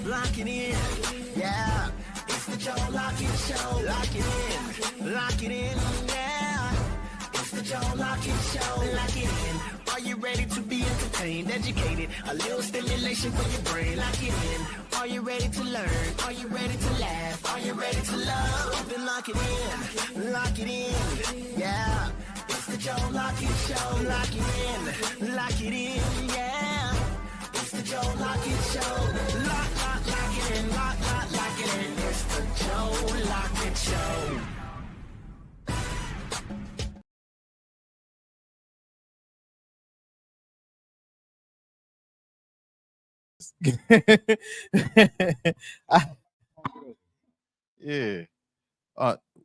lock it in. Yeah, it's the Joe Lockett Show. Lock it in, lock it in. Yeah, it's the Joe Lockett Show. Lock it in. Are you ready to be entertained, educated? A little stimulation for your brain. Lock it in. Are you ready to learn? Are you ready to laugh? Are you ready to love? Then lock it in, lock it in. Yeah, it's the Joe Lockett Show. Lock it in, lock it in. Yeah, it's the Joe Lockett Show. Lock it in, lock it in. It's the Joe Lockett Show. Yeah.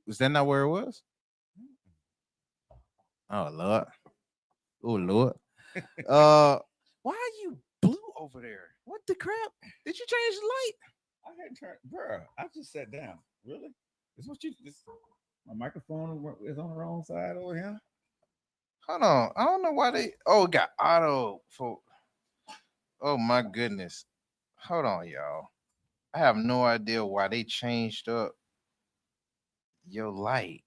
Was that not where it was? Oh Lord. Oh Lord. Why are you blue over there? What the crap? Did you change the light? I had turned, bro. I just sat down. Really? Is what you? My microphone is on the wrong side over here. Hold on. I don't know why they. Oh, it got auto for. Oh my goodness. Hold on, y'all. I have no idea why they changed up your light.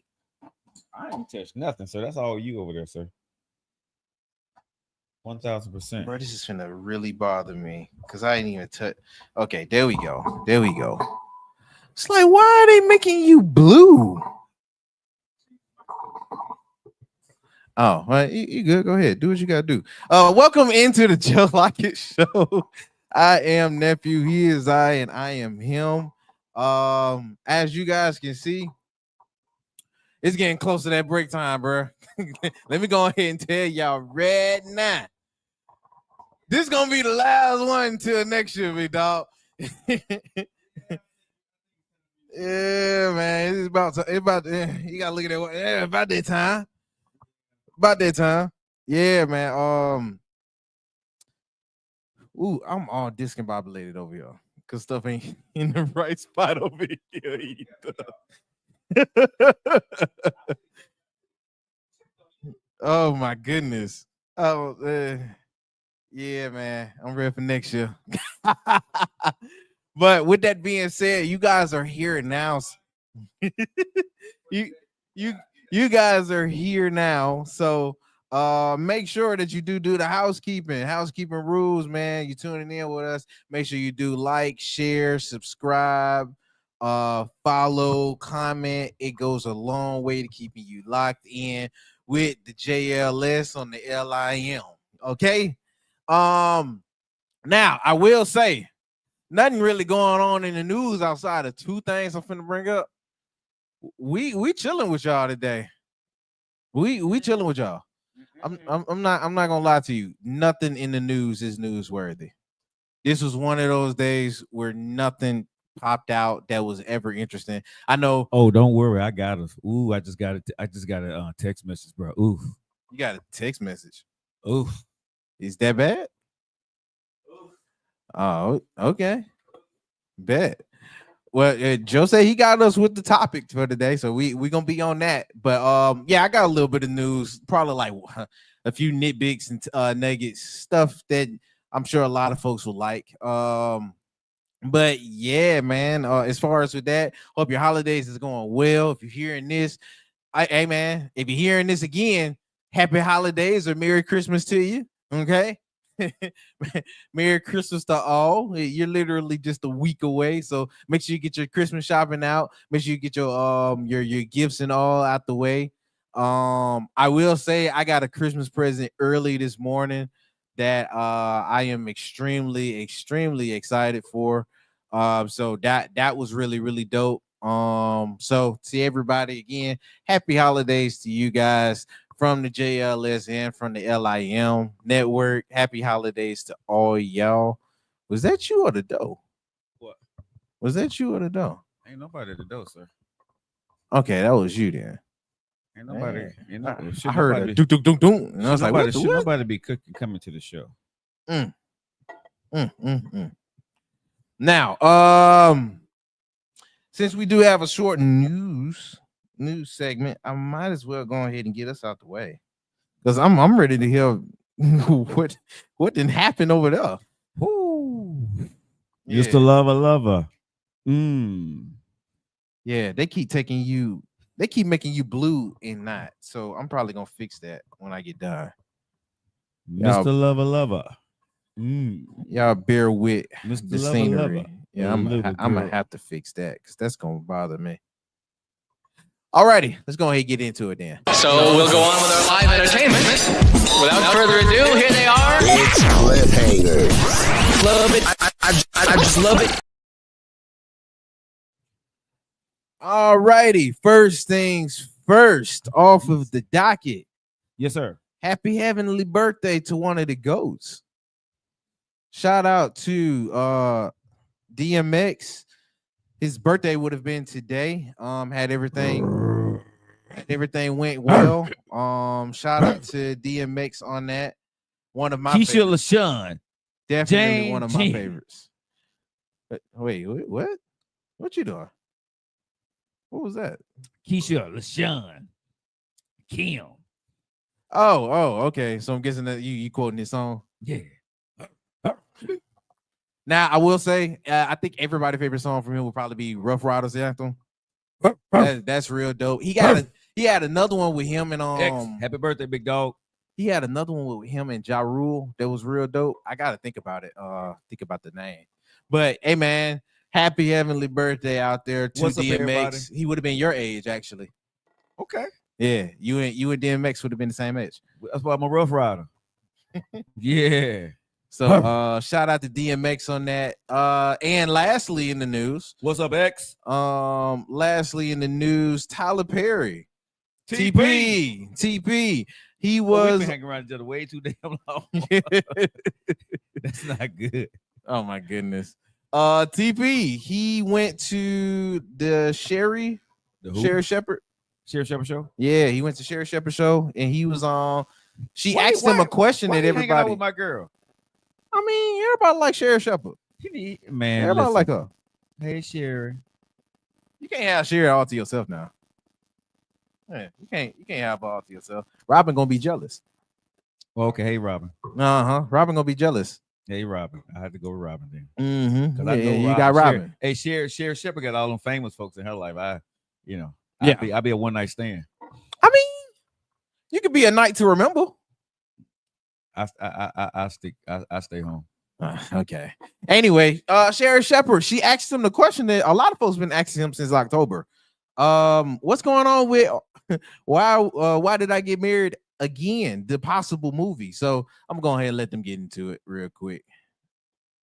I ain't touched nothing, sir. That's all you over there, sir. 1000%. Bro, this is gonna really bother me because I ain't even touch. Okay, there we go. There we go. It's like, why are they making you blue? Oh, well, you good? Go ahead. Do what you gotta do. Welcome into the Joe Lockett Show. I am nephew. He is I, and I am him. As you guys can see, it's getting close to that break time, bro. Let me go ahead and tell y'all right now. This gonna be the last one until next year, big dog. Yeah, man. It's about to, you gotta look at that. Yeah, about that time. About that time. Yeah, man. I'm all discombobulated over here. Cause stuff ain't in the right spot over here either. Oh my goodness. Oh yeah, man. I'm ready for next year. But with that being said, you guys are here now. you guys are here now. So make sure that you do the housekeeping rules, man. You tuning in with us. Make sure you do like, share, subscribe, follow, comment. It goes a long way to keeping you locked in with the JLS on the LIM. Okay. Now I will say nothing really going on in the news outside of two things I'm finna bring up. We chilling with y'all today. We chilling with y'all. I'm not gonna lie to you. Nothing in the news is newsworthy. This was one of those days where nothing popped out that was ever interesting. I know. Oh, don't worry. I got it. Ooh, I just got a text message, bro. Ooh. You got a text message. Ooh. Is that bad? Oh, okay. Bet. Well, Joe said he got us with the topic for today, so we gonna be on that. But yeah, I got a little bit of news, probably like a few nitpicks and nuggets, stuff that I'm sure a lot of folks will like. But yeah, man. As far as with that, hope your holidays is going well. If you're hearing this, hey man, if you're hearing this again, happy holidays or Merry Christmas to you. Okay. Merry Christmas to all. You're literally just a week away, so make sure you get your Christmas shopping out. Make sure you get your gifts and all out the way. I will say I got a Christmas present early this morning that I am extremely excited for. So that was really dope. So to everybody again, happy holidays to you guys from the JLS and from the LIM network. Happy holidays to all y'all. Was that you or the dough? What? Was that you or the dough? Ain't nobody at the door, sir. Okay, that was you then. Ain't nobody. I heard a doom. And I was like, what? Should nobody be coming to the show? Now, since we do have a short news segment, I might as well go ahead and get us out the way because I'm ready to hear what didn't happen over there. Woo. Mr. Lover. Yeah, they keep making you blue and not. So I'm probably gonna fix that when I get done. Mr. Lover. Y'all bear with Mr. the Lover scenery. Lover. Yeah, I'm Little gonna girl. have to fix that because that's gonna bother me. Alrighty, let's go ahead and get into it then. So we'll go on with our live entertainment. Without further ado, here they are. It's cliffhanger. Love it. I just love it. Alrighty, first things first, off of the docket. Yes, sir. Happy heavenly birthday to one of the GOATs. Shout out to DMX. His birthday would have been today. Had everything went well. Shout out to DMX on that. One of my Keisha favorites. LaShawn. Definitely Jane one of my Jean. favorites. Wait, what? What you doing? What was that? Keisha LaShawn. Kim. Oh, okay. So I'm guessing that you quoting this song. Yeah. Now I will say, I think everybody's favorite song from him would probably be Rough Riders Anthem. That's real dope. He had another one with him and X. Happy birthday, big dog. he had another one with him and Ja Rule that was real dope. I gotta think about it. Think about the name. But hey, man, happy heavenly birthday out there to What's up, everybody? DMX. He would have been your age, actually. Okay. Yeah, you and DMX would have been the same age. That's why I'm a Rough Rider. Yeah. So shout out to DMX on that. And lastly in the news, What's up, X? lastly in the news, Tyler Perry. TP. TP. He We've was been hanging around each other way too damn long. That's not good. oh my goodness. TP, he went to the Sherry Shepherd. Sherry Shepherd show. Yeah, he went to Sherry Shepherd show and he was on. She Why- asked him why- a question Why that you hanging out everybody. with my girl? I mean, everybody like Sherry Shepherd. Man, Everybody listen. like her. Hey, Sherry. You can't have Sherry all to yourself now. Yeah, you can't have her all to yourself. Robin gonna be jealous. Well, okay, hey, Robin. Robin gonna be jealous. Hey, Robin. I had to go with Robin then. Mm-hmm. 'Cause I know you got Robin. Sherry. Hey, Sherry Shepherd got all them famous folks in her life. I'll Yeah. be a one night stand. I mean, you could be a night to remember. I stay home. Okay. Anyway, Sherry Shepherd, she asked him the question that a lot of folks been asking him since October. What's going on with why did I get married again? The possible movie. So I'm going ahead and let them get into it real quick.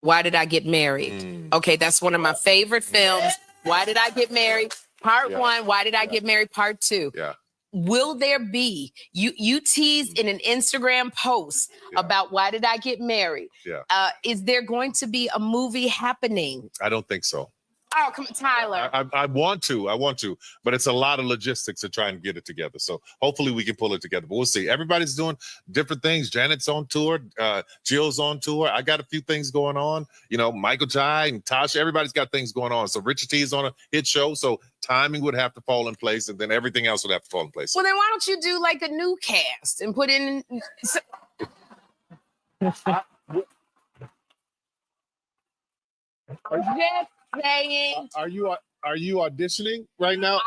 Why Did I Get Married? Okay, that's one of my favorite films. Why Did I Get Married? Part one. Why Did I Get Married? Part two. Yeah. Will there be? You teased in an Instagram post about Why Did I Get Married? Yeah. Is there going to be a movie happening? I don't think so. Oh, come on, Tyler. I want to, but it's a lot of logistics to try and get it together. So hopefully we can pull it together, but we'll see. Everybody's doing different things. Janet's on tour, Jill's on tour. I got a few things going on. You know, Michael Jai and Tasha, everybody's got things going on. So Richard T is on a hit show. So timing would have to fall in place and then everything else would have to fall in place. Well, then why don't you do like a new cast and put in? Just saying. Are you auditioning right now?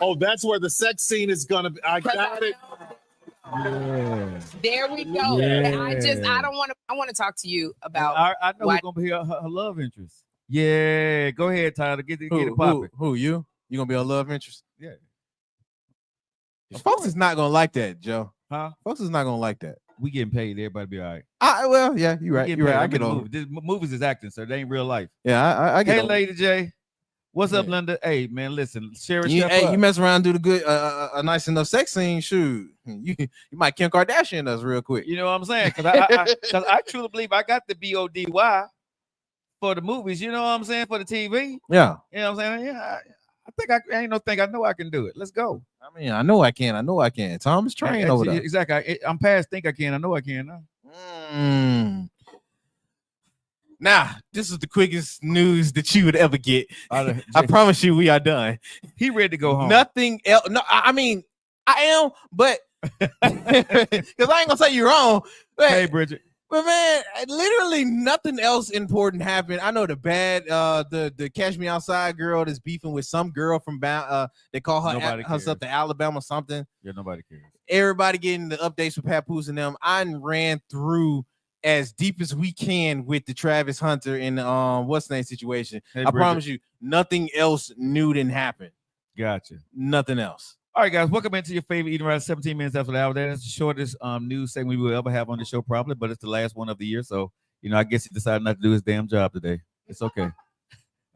Oh, that's where the sex scene is gonna be. I got it. Yeah. There we go. Yeah. I don't want to. I want to talk to you about. I know why- who's gonna be her love interest. Yeah, go ahead, Tyler. Get it popping. Who you? You gonna be a love interest? Yeah. Folks is not gonna like that, Joe. Huh? Folks is not gonna like that. We getting paid. Everybody be all right. Well, yeah, you're We right. getting You're right. paid. I I'm get in the over. movie. This movies is acting, so they ain't real life. Yeah, I get Hey, over. Lady J, what's up, Yeah. Linda? Hey, man, listen, Sherry You, Shepherd. you mess around, and do the good, a nice enough sex scene. Shoot, you might Kim Kardashian us real quick. You know what I'm saying? Because I truly believe I got the BODY for the movies. You know what I'm saying? For the TV. Yeah, You know what I'm saying? Yeah, I think I ain't no thing. I know I can do it. Let's go. I mean, I know I can. Tom's trained over there. Exactly. I'm past think I can. I know I can now. Now, this is the quickest news that you would ever get. I I promise you, we are done. he ready to go home. Nothing else. No, I mean, I am, but because I ain't gonna say you're wrong. But Hey, Bridget. But man, literally nothing else important happened. I know the Cash Me Outside girl that's beefing with some girl from they call her Nobody herself the Alabama something. Yeah, nobody cares. Everybody getting the updates with Papoose and them. I ran through as deep as we can with the Travis Hunter and what's the name situation. Hey, I Bridget. promise you, nothing else new didn't happen. Gotcha. Nothing else. All right, guys, welcome into your favorite Eating Right 17 minutes after the hour. That's the shortest news segment we will ever have on the show, probably, but it's the last one of the year. So, I guess he decided not to do his damn job today. It's okay.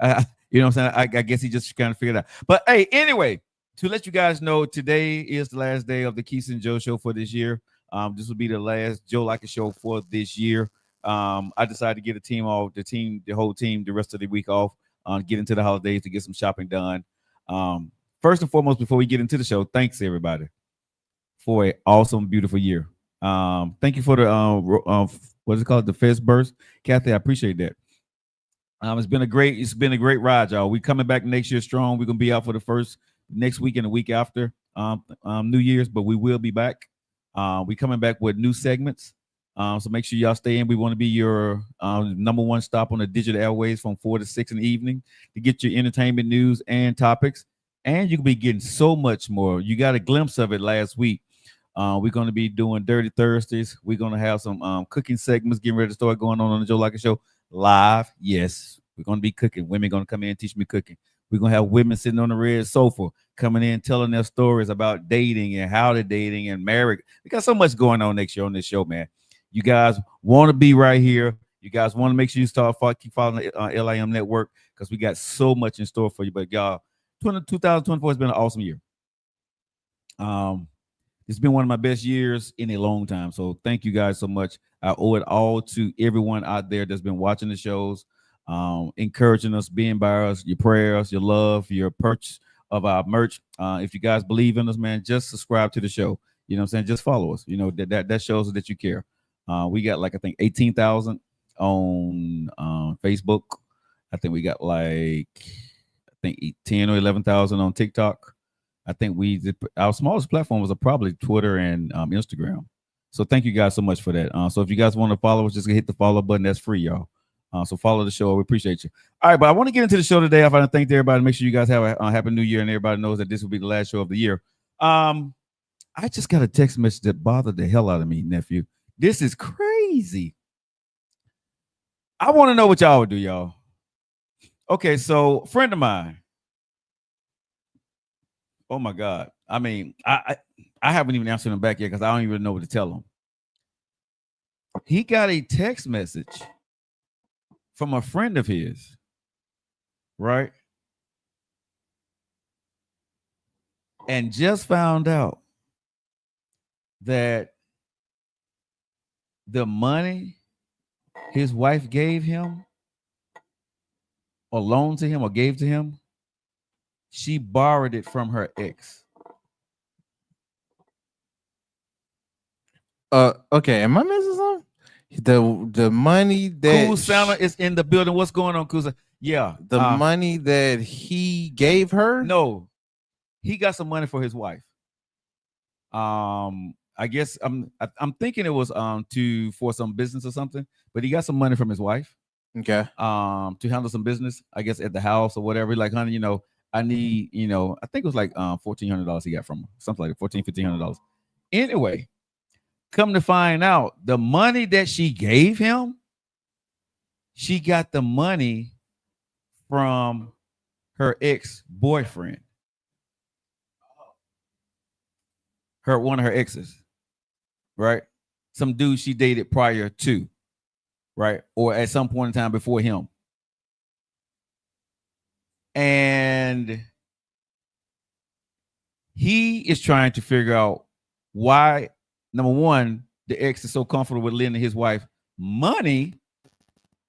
You know what I'm saying? I guess he just kind of figured it out. But hey, anyway, to let you guys know, today is the last day of the Keith and Joe show for this year. This will be the last Joe Like It show for this year. I decided to get the whole team, the rest of the week off, get into the holidays to get some shopping done. First and foremost, before we get into the show, thanks everybody for an awesome, beautiful year. Thank you for the what is it called, the Fest Burst, Kathy. I appreciate that. It's been a great ride, y'all. We coming back next year strong. We're gonna be out for the first next week and the week after New Year's, but we will be back. We coming back with new segments. So make sure y'all stay in. We want to be your number one stop on the digital airways from 4 to 6 in the evening to get your entertainment news and topics. And you can be getting so much more. You got a glimpse of it last week. We're going to be doing Dirty Thursdays. We're going to have some cooking segments getting ready to start going on the Joe Like It show live. Yes, we're going to be cooking. Women going to come in and teach me cooking. We're going to have women sitting on the red sofa coming in telling their stories about dating and how they're dating and married. We got so much going on next year on this show, man. You guys want to be right here. You guys want to make sure you keep following the LIM network because we got so much in store for you. But y'all, 2024 has been an awesome year. It's been one of my best years in a long time. So thank you guys so much. I owe it all to everyone out there that's been watching the shows, encouraging us, being by us, your prayers, your love, your purchase of our merch. If you guys believe in us, man, just subscribe to the show. You know what I'm saying? Just follow us. You know, that shows that you care. We got I think 18,000 on Facebook. I think we got 10 or 11,000 on TikTok. I think our smallest platforms are probably Twitter and Instagram. So thank you guys so much for that. So if you guys want to follow us, just hit the follow button. That's free, y'all. So follow the show. We appreciate you. All right, but I want to get into the show today. I want to thank everybody. Make sure you guys have a happy new year and everybody knows that this will be the last show of the year. I just got a text message that bothered the hell out of me, nephew. This is crazy. I want to know what y'all would do, y'all. Okay, so a friend of mine. Oh my God. I mean, I haven't even answered him back yet because I don't even know what to tell him. He got a text message from a friend of his, right? And just found out that the money his wife gave him or loaned to him or gave to him, she borrowed it from her ex. Okay, am I missing something? The money that Cool Santa is in the building. What's going on, Cool? Yeah, the money that he gave her. No, he got some money for his wife. I guess I'm thinking it was for some business or something, but he got some money from his wife. Okay. To handle some business, I guess at the house or whatever. Like, honey, I need, I think it was like $1,400 he got from her, something like $1,500. Anyway, come to find out, the money that she gave him, she got the money from her ex-boyfriend, one of her exes, right? Some dude she dated prior to, right? Or at some point in time before him. And he is trying to figure out why, number one, the ex is so comfortable with lending his wife money.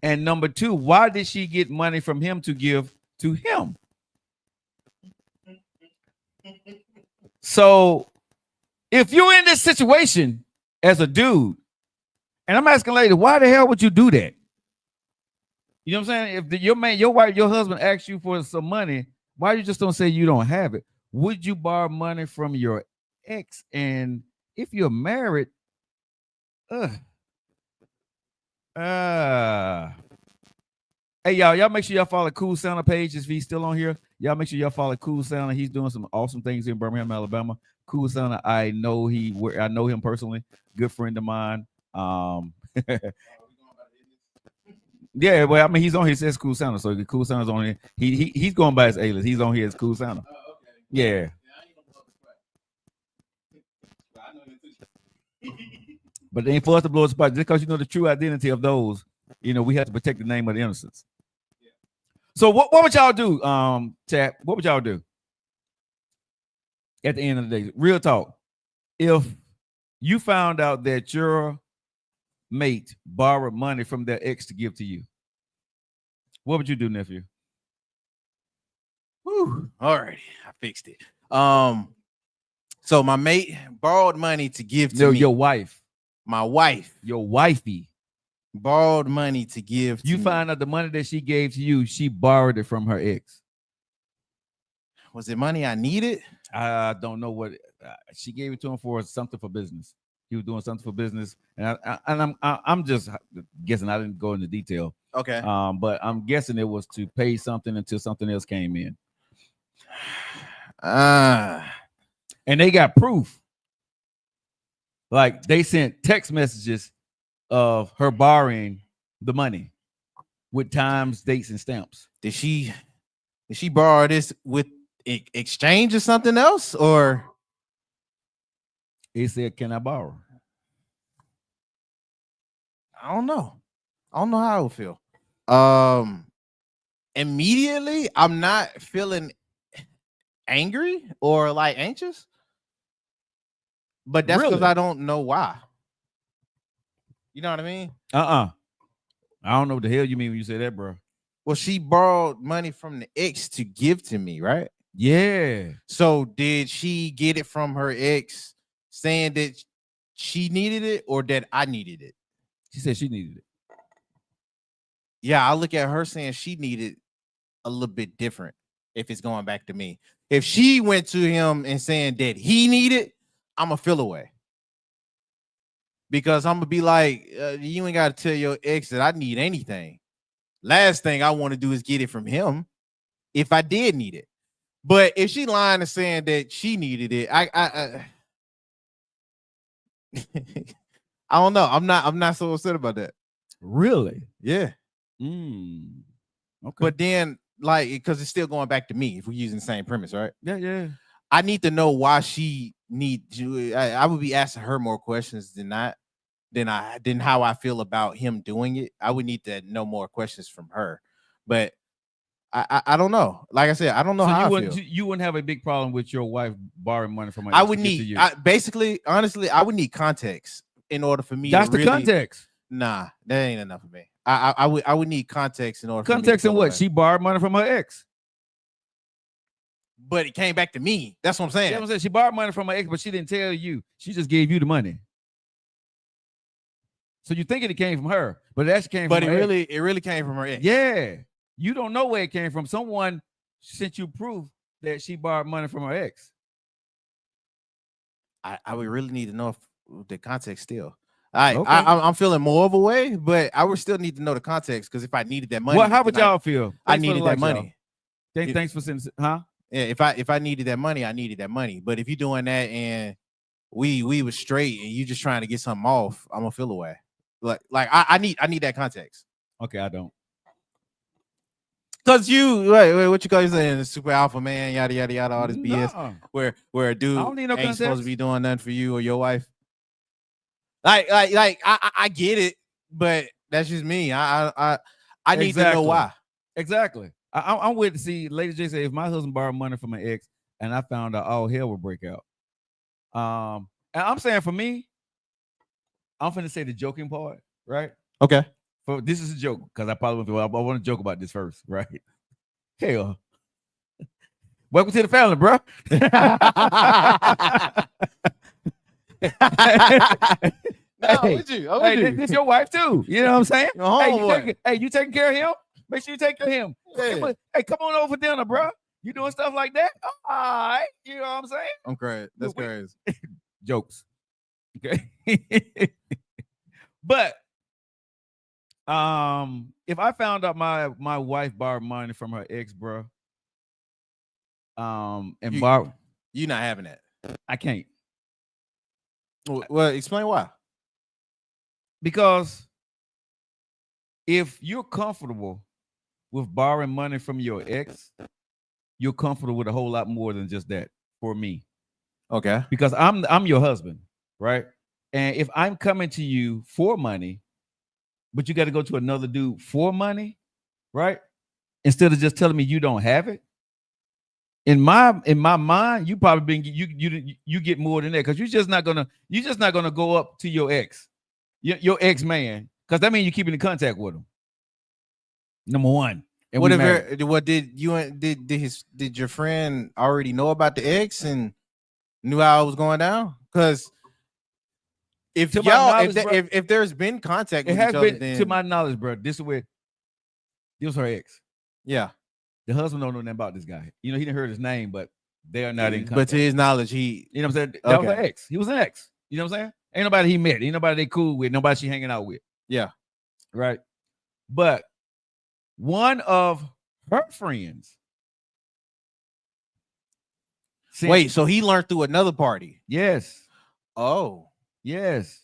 And number two, why did she get money from him to give to him? So if you're in this situation as a dude, and I'm asking lady, why the hell would you do that? You know what I'm saying? If your wife, your husband asks you for some money, why you just don't say you don't have it? Would you borrow money from your ex? And if you're married, Hey, y'all make sure y'all follow Cool Santa page if he's still on here. Y'all make sure y'all follow Cool Santa. He's doing some awesome things in Birmingham, Alabama. Cool Santa, I know him personally. Good friend of mine. Yeah, well, I mean, he's on here. It says Cool Santa, so Cool Santa's on here. He's going by his alias. He's on here as Cool Santa. Yeah. But it ain't for us to blow a spot just because you know the true identity of those. You know, we have to protect the name of the innocents. So what would y'all do, chat? What would y'all do at the end of the day? Real talk. If you found out that your mate borrowed money from their ex to give to you, what would you do, nephew? Whew. All right, I fixed it. So my mate borrowed money to give to me. Your wife. My wife. Your wifey borrowed money to give to you me. find out the money that she gave to you, she borrowed it from her ex. Was it money I needed? I don't know what she gave it to him for, something for business. He was doing something for business, and I'm just guessing. I didn't go into detail. Okay. But I'm guessing it was to pay something until something else came in. And they got proof. Like they sent text messages of her borrowing the money with times, dates, and stamps. Did she borrow this with exchange or something else, or it said, "Can I borrow?" I don't know how I would feel. Immediately, I'm not feeling angry or like anxious, but that's because I don't know why. You know what I mean? I don't know what the hell you mean when you say that, bro. Well, she borrowed money from the ex to give to me, right? Yeah. So did she get it from her ex saying that she needed it or that I needed it? She said she needed it. Yeah, I look at her saying she needed a little bit different if it's going back to me. If she went to him and saying that he needed, I'm going to feel away. Because I'm going to be like, you ain't got to tell your ex that I need anything. Last thing I want to do is get it from him if I did need it. But if she lying and saying that she needed it, I I don't know. I'm not so upset about that. Really? Yeah. Okay. But then, like, because it's still going back to me if we're using the same premise, right? Yeah. I need to know why she needs you. I would be asking her more questions than how I feel about him doing it. I would need to know more questions from her. But I don't know. Like I said, I don't know how I feel. You wouldn't have a big problem with your wife borrowing money from her. I would need, basically, honestly, I would need context in order for me. That's to the context. Nah, that ain't enough for me. I would need context in order. Context in what? She borrowed money from her ex, but it came back to me. That's what I'm saying. Yeah, I'm saying she borrowed money from her ex, but she didn't tell you. She just gave you the money. So you thinking it came from her, but it actually came from her ex. It really came from her ex. Yeah. You don't know where it came from. Someone sent you proof that she borrowed money from her ex. I would really need to know the context still. I'm feeling more of a way, but I would still need to know the context because if I needed that money, well, how would y'all feel? I needed that money. Thanks for sending, huh? Yeah, if I needed that money, I needed that money. But if you're doing that and we was straight and you just trying to get something off, I'm gonna feel away. Like I need that context. Okay, I don't. Cause you what you call you saying, super alpha man, yada yada yada, all this BS. No. Where a dude I don't need no ain't context. supposed to be doing nothing for you or your wife. Like I get it, but that's just me. I need to know why. Exactly. I'm with to see Lady J say if my husband borrowed money from my ex and I found out all hell would break out. And I'm saying for me, I'm finna say the joking part, right? Okay. For this is a joke because I want to joke about this first, right? Hell, welcome to the family, bro. This your wife too. You know what I'm saying? You taking care of him? Make sure you take care of him. Yeah. Hey, come on over for dinner, bro. You doing stuff like that? All right. You know what I'm saying? I'm crazy. That's crazy. Jokes. Okay. But If I found out my wife borrowed money from her ex, bro, and You- You're not having that. I can't, Well, explain why. because if you're comfortable with borrowing money from your ex, you're comfortable with a whole lot more than just that. For me, Okay. because I'm your husband, right? And if I'm coming to you for money, but you got to go to another dude for money, right? Instead of just telling me you don't have it. In my mind, you probably you get more than that, because you're just not gonna go up to your ex, your ex man, because that means you're keeping in contact with him. Number one. And we married. Did your friend already know about the ex and knew how it was going down? Because if To my y'all knowledge, bro, if there's been contact it with has each other, been, then to my knowledge, bro. This was her ex. yeah. The husband don't know nothing about this guy. You know, he didn't heard his name, but they are not in contact. But to his knowledge, he You know what I'm saying? That was Okay. her ex. He was an ex. You know what I'm saying? Ain't nobody he met. Ain't nobody they cool with. Nobody she hanging out with. Yeah. Right. But one of her friends. sent- wait, so he learned through another party. Yes. Oh. Yes.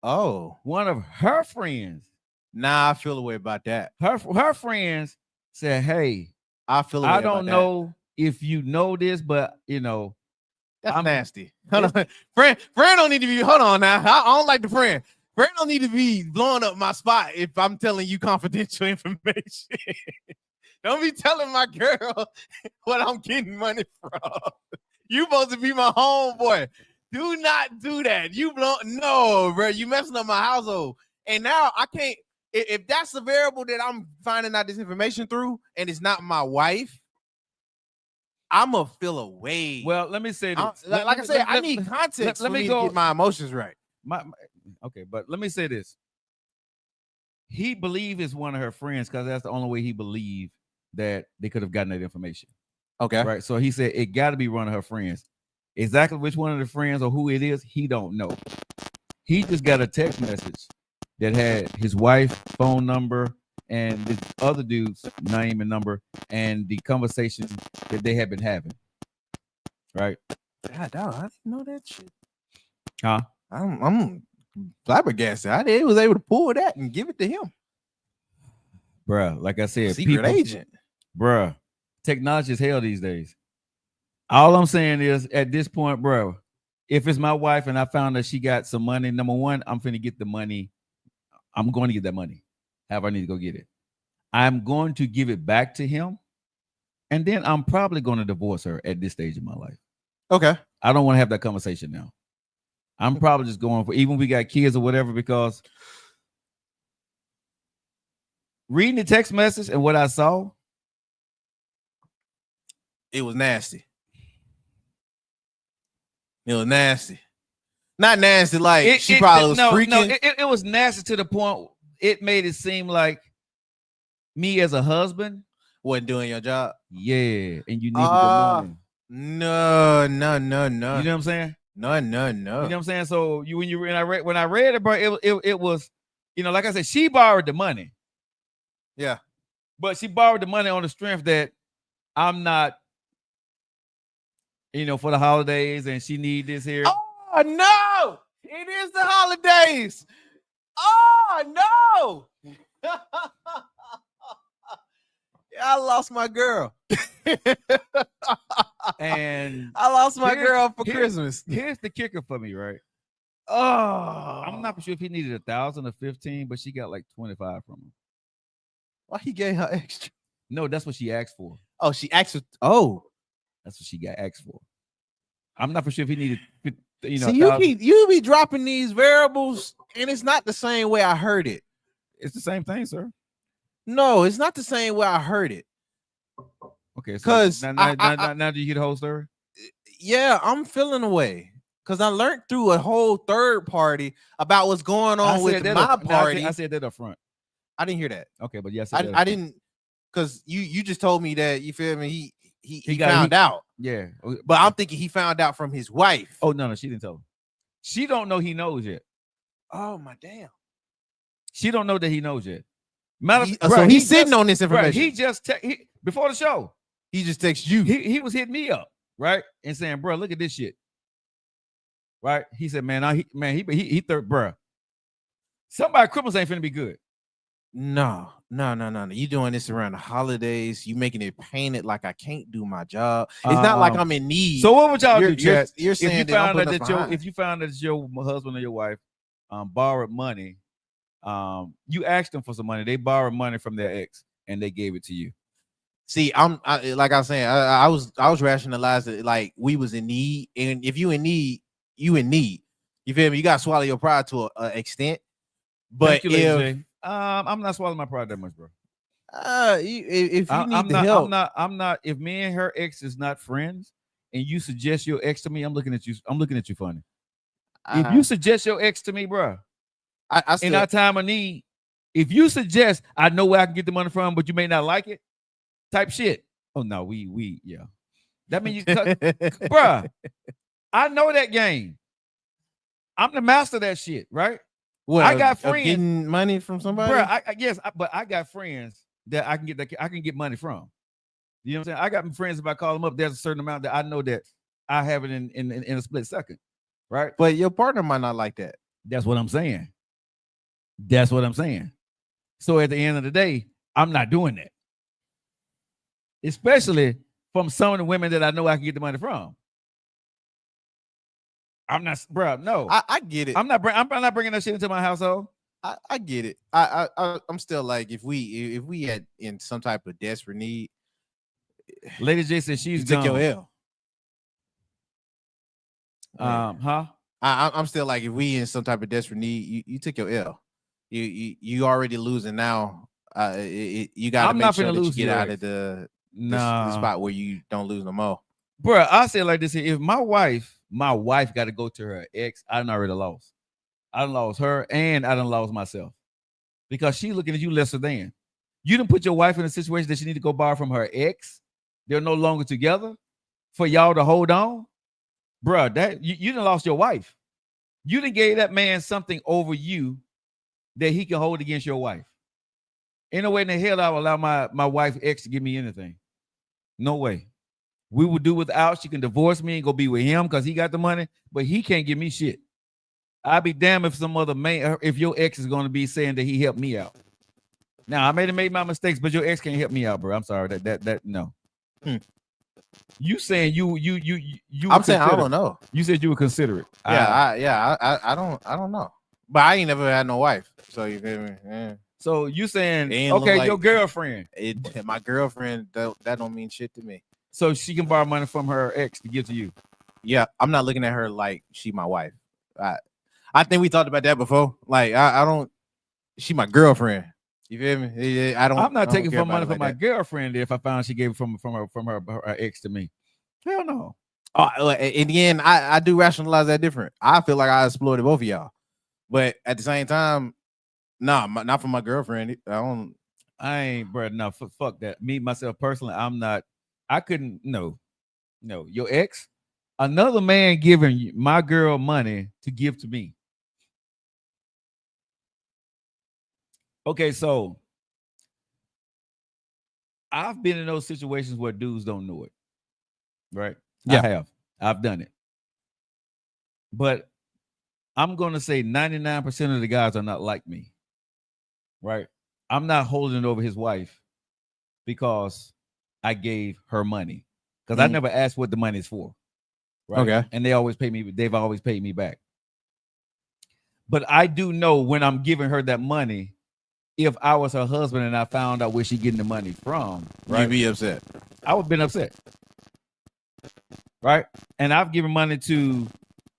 Oh. One of her friends. Nah, I feel a way about that. Her friends said, "Hey, I feel a way I about don't that. know if you know this, but you know, That's I'm- nasty. Hold on. Friend don't need to be. Hold on now. I don't like the friend. Friend don't need to be blowing up my spot if I'm telling you confidential information. Don't be telling my girl what I'm getting money from. You supposed to be my homeboy. Do not do that. No, bro. You messing up my household. And now I can't. If that's the variable that I'm finding out this information through, and it's not my wife, I'ma feel away. well, let me say this. Like I said, I need context let for me me go- to get my emotions right. Okay, but let me say this. He believed it's one of her friends because that's the only way he believed that they could have gotten that information. Okay. Right. So he said it got to be one of her friends. Exactly which one of the friends or who it is, he don't know. He just got a text message that had his wife phone number and this other dude's name and number and the conversation that they had been having. Right. God, dog, I didn't know that shit. Huh? I'm flabbergasted. I was able to pull that and give it to him. Bruh, like I said, Secret agent. Bruh, technology is hell these days. All I'm saying is at this point, bro, if it's my wife and I found that she got some money, number one, I'm finna get the money. I'm going to get that money. However, I need to go get it. I'm going to give it back to him. And then I'm probably going to divorce her at this stage of my life. Okay. I don't want to have that conversation now. I'm probably just going for, even if we got kids or whatever, because reading the text message and what I saw, It was nasty. It was nasty. Not nasty like she probably was freaking. No, it was nasty to the point it made it seem like me as a husband wasn't doing your job. Yeah, and you needed the money. No. You know what I'm saying? No. You know what I'm saying? So when I read it, bro, it was, you know, like I said, she borrowed the money. Yeah. But she borrowed the money on the strength that I'm not, you know, for the holidays and she need this here. Oh no! It is the holidays. Oh no! I lost my girl. And I lost my here's- girl for here- Christmas. Here's the kicker for me, right? Oh, I'm not sure if he needed 1,000 or 15, but she got like 25 from him. Why he gave her extra? No, that's what she asked for. Oh, she asked. Oh, That's what she got asked for. I'm not for sure if he needed, you know, see, 1,000. you be dropping these variables, and it's not the same way I heard it. It's the same thing, sir. No, it's not the same way I heard it. Okay, so 'Cause now do you get the whole story? Yeah, I'm feeling away because I learned through a whole third party about what's going on with my party. I said that up front. I didn't hear that. Okay, but yes, I didn't, because you just told me that, you feel me, he found out, Yeah, but I'm thinking he found out from his wife. Oh no, she didn't tell him. She don't know he knows yet. Oh my damn. She don't know that he knows yet. So he's sitting on this Bruh, information. he just before the show, He just texts you. he was hitting me up, right, and saying, "Bro, look at this shit." Right? He said, "Man, he third, bro. Somebody Christmas ain't finna be good." No. You doing this around the holidays. You making it painted like I can't do my job. It's not like I'm in need. So what would y'all do, You're Chad? saying if you found that, out that behind. if you found out that your husband or your wife borrowed money, you asked them for some money. They borrowed money from their ex and they gave it to you. See, like I was saying, I was rationalizing it like we was in need, and if you in need, you in need. You feel me? You gotta swallow your pride to an extent. But Thank you, Lady J. I'm not swallowing my pride that much, bro. If you need the help, I'm not. If me and her ex is not friends, and you suggest your ex to me, I'm looking at you. I'm looking at you funny. If you suggest your ex to me, bro, in our time of need, if you suggest, I know where I can get the money from, but you may not like it, type shit. Oh no, we yeah. That means you, bruh. I know that game. I'm the master of that shit, right? What, I got friends getting money from somebody, bro. But I got friends that I can get money from. You know what I'm saying? I got friends. If I call them up, there's a certain amount that I know that I have it in a split second, right? But your partner might not like that. That's what I'm saying. That's what I'm saying. So at the end of the day, I'm not doing that, especially from some of the women that I know I can get the money from. I'm not, bro. No, I get it. I'm not bringing that shit into my household. I get it. I'm still like, if we had in some type of desperate need, Lady J said she's you took gone. your L. Huh? I'm still like, if we in some type of desperate need, you took your L. You already losing now. You got to make sure that you get out of the spot where you don't lose no more. Bro, I say it like this: if my wife got to go to her ex, I done already lost. I done lost her, and I done lost myself because she looking at you lesser than. You done put your wife in a situation that she need to go borrow from her ex. They're no longer together. For y'all to hold on, bro, that you done lost your wife. You done gave that man something over you that he can hold against your wife. Ain't no way in the hell I will allow my wife ex to give me anything. No way. We will do without. She can divorce me and go be with him because he got the money, but he can't give me shit. I'd be damned if some other man, if your ex is going to be saying that he helped me out. Now I may have made my mistakes, but your ex can't help me out, bro. I'm sorry. That no. You saying you I'm saying I don't know. You said you were considerate. I don't know. But I ain't never had no wife, so you feel me? Yeah. So you saying Okay, your girlfriend? My girlfriend, that don't mean shit to me. So she can borrow money from her ex to give to you. Yeah, I'm not looking at her like she my wife. I think we talked about that before. Like I don't. She my girlfriend. You feel me? I'm not taking from money from my girlfriend if I found she gave it from her ex to me. Hell no. In the end, I do rationalize that different. I feel like I exploited both of y'all, but at the same time, not for my girlfriend. I ain't, bro. No, fuck that. Me myself personally, I'm not. I couldn't. No. Your ex, another man giving my girl money to give to me. Okay, so I've been in those situations where dudes don't know it, right? Yeah. I've done it. But I'm going to say 99% of the guys are not like me, right? I'm not holding it over his wife because I gave her money because I never asked what the money is for, right? Okay. And they've always paid me back. But I do know when I'm giving her that money, if I was her husband and I found out where she getting the money from, right? You'd be upset. I would have been upset. Right? And I've given money to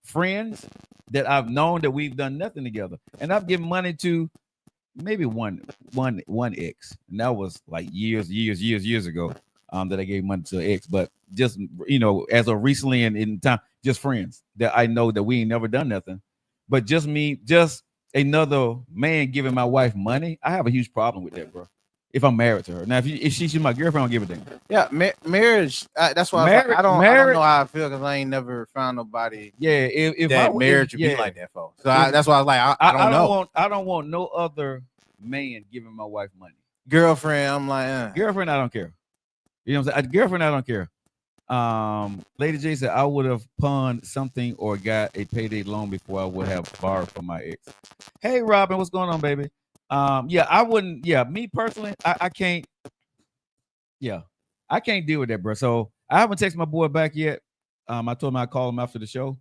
friends that I've known that we've done nothing together. And I've given money to maybe one ex. And that was like years ago that I gave money to an ex. But just, as of recently and in time, just friends that I know that we ain't never done nothing. But just another man giving my wife money, I have a huge problem with that, bro. If I'm married to her. Now, if she's my girlfriend, I'll give it to her. Yeah, marriage. That's why I don't know how I feel because I ain't never found nobody. Yeah, if marriage would be like that for. So that's why I was like, I don't know. I don't want no other man giving my wife money. Girlfriend, I'm like, Girlfriend, I don't care. You know what I'm saying? Girlfriend, I don't care. Lady J said I would have pawned something or got a payday loan before I would have borrowed from my ex. Hey Robin, what's going on, baby? Yeah, I wouldn't. Yeah, me personally, I can't. Yeah, I can't deal with that, bro. So I haven't texted my boy back yet. I told him I'd call him after the show.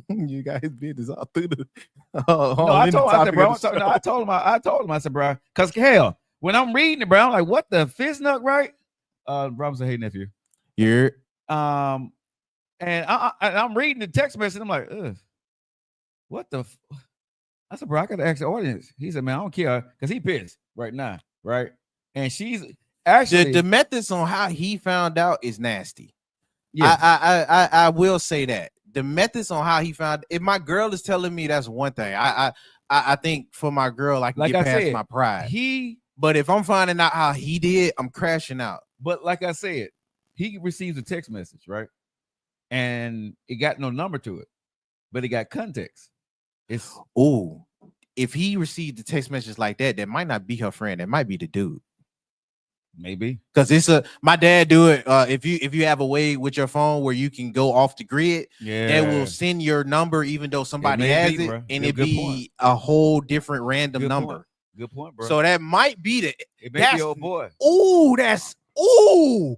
you guys business all through the. Oh, No, I told him, I said, bro. I told him, I said, bro, because hell, when I'm reading it, bro, I'm like, what the Fiznuk, right? Robin said, hey nephew. You're And I'm reading the text message. I'm like, ugh, what the? I said, bro, I got to ask the audience. He said, man, I don't care because he pissed right now, right? And she's actually the methods on how he found out is nasty. yeah, I will say that the methods on how he found. If my girl is telling me, that's one thing. I think for my girl, I can Like get I past said, my pride. but But if I'm finding out how he did, I'm crashing out. like I said, he receives a text message, right? And it got no number to it, but it got context. It's Oh, if he received the text message like that, that might not be her friend. That might be the dude. maybe Because it's my dad do it. If you have a way with your phone where you can go off the grid, yeah, they will send your number even though somebody may has be, it, bro. and Yeah, it good be point. a whole different random Good number. point. Good point, bro. So that might be the. it may that's- be old boy. Oh, that's oh.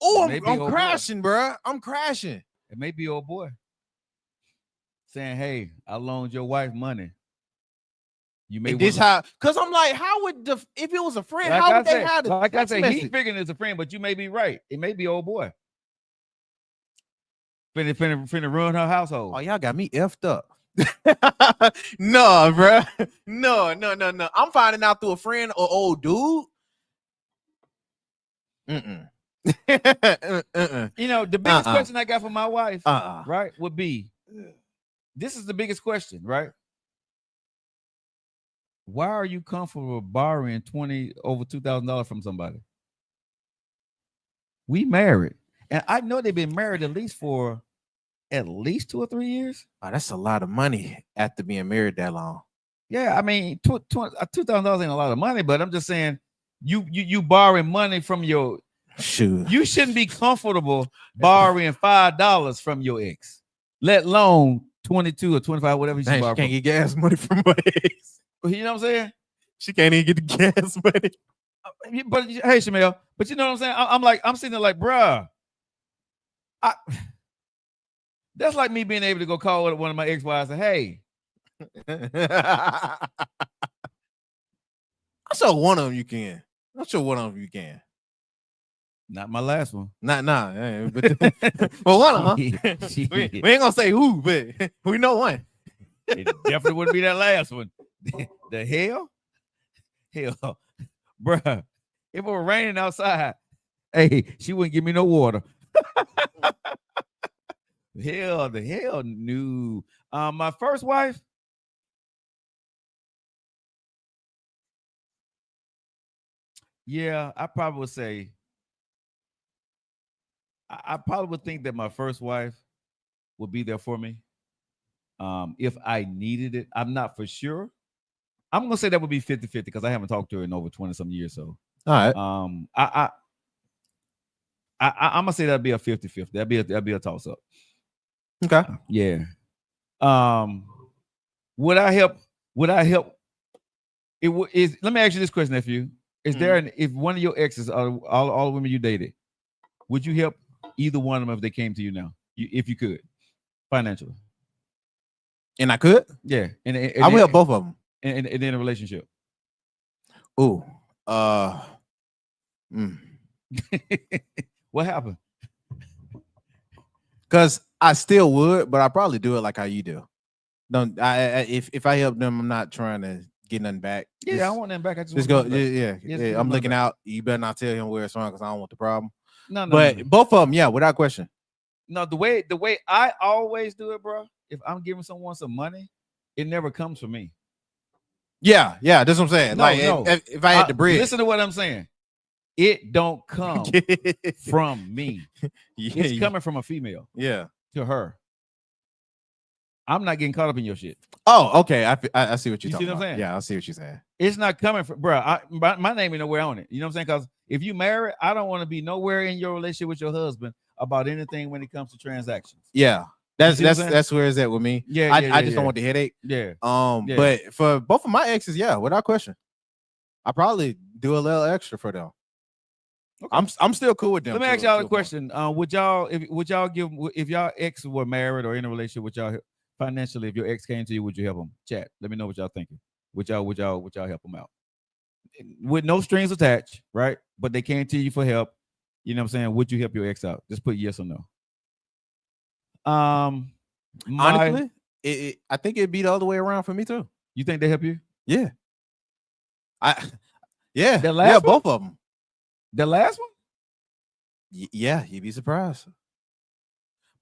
Oh, Maybe I'm old boy. crashing, bro. I'm crashing. It may be old boy saying, "Hey, I loaned your wife money. You may And this wanna-" how, cause I'm like, how would if it was a friend, Like how I would they said, have the like I text said, message? he's figuring it's a friend, but you may be right. It may be old boy. Finna ruin her household. Oh, y'all got me effed up. No, bro. No. I'm finding out through a friend or old dude. You know, the biggest Uh-uh. question I got from my wife, Uh-uh. right, would be, this is the biggest question, right? Why are you comfortable borrowing over $2,000 from somebody? We married, and I know they've been married at least 2 or 3 years. Oh, that's a lot of money after being married that long. Yeah, I mean, $2,000 ain't a lot of money, but I'm just saying, you borrowing money from your. Shoot. You shouldn't be comfortable borrowing $5 from your ex, let alone 22 or 25, whatever she Dang, she borrowed. can't get gas money from my ex. You know what I'm saying? She can't even get the gas money. But hey, Shamel, but you know what I'm saying? I'm sitting there like, bruh, that's like me being able to go call one of my ex-wives and say, hey, I'm sure one of them you can. I'm sure one of them you can. not my last one. But well, one of them. Shit. We ain't gonna say who, but we know one. It definitely wouldn't be that last one. The hell, bruh. If it were raining outside, hey, she wouldn't give me no water. the hell, no. My first wife. Yeah, I probably would say. I probably would think that my first wife would be there for me. If I needed it, I'm not for sure. I'm gonna say that would be 50-50 because I haven't talked to her in over 20 some years. So All right. I'm gonna say that'd be a 50-50. That'd be a toss up. Okay. Yeah. Would I help? Let me ask you this question, nephew. Is there if one of your exes are all the women you dated, would you help either one of them if they came to you now? If you could, financially. And I could? Yeah. And I will help both of them. And in a relationship. Ooh. What happened? Because I still would, but I probably do it like how you do. If I help them, I'm not trying to get nothing back. Yeah, I want them back. I Just go. want them back. Yeah. Yes, I'm want looking them out. You better not tell him where it's from because I don't want the problem. No. But both of them, yeah, without question. No, the way I always do it, bro. If I'm giving someone some money, it never comes from me. Yeah, that's what I'm saying. No, like no. If I had the bridge, Listen to what I'm saying. It don't come from me. It's coming from a female Yeah. to her. I'm not getting caught up in your shit. Oh, okay. I see what you're You see talking what I'm about. saying? Yeah, I see what you're saying. It's not coming from, bro. My name ain't nowhere on it. You know what I'm saying? Because if you married, I don't want to be nowhere in your relationship with your husband about anything when it comes to transactions. Yeah, You see what I'm saying? that's where it's at with me. Yeah, I just don't want the headache. Yeah. Yeah. But for both of my exes, yeah, without question, I probably do a little extra for them. Okay. I'm still cool with them. Let me to- ask y'all to a point. question. Would y'all give if y'all ex were married or in a relationship with y'all financially, if your ex came to you, would you help them? Chat. Let me know what y'all thinking. Would y'all help them out? With no strings attached, right? But they came to you for help. You know what I'm saying? Would you help your ex out? Just put yes or no. Honestly, I think it'd be the other way around for me too. You think they help you? Yeah, The yeah, last one? both of them. The last one? Yeah, you'd be surprised.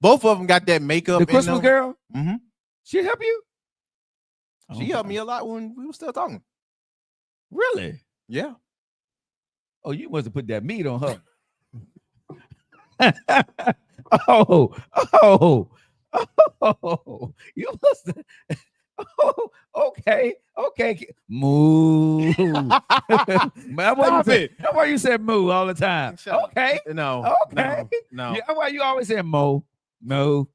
Both of them got that makeup. The Christmas girl? Mm-hmm. She help you? She helped me a lot when we were still talking. Really? Yeah. Oh, you must have put that meat on her. oh, you must have. Oh, okay. Moo. That's why you said moo all the time. Shut up. Okay. No. Okay. No. Yeah, that's why you always say moo. Because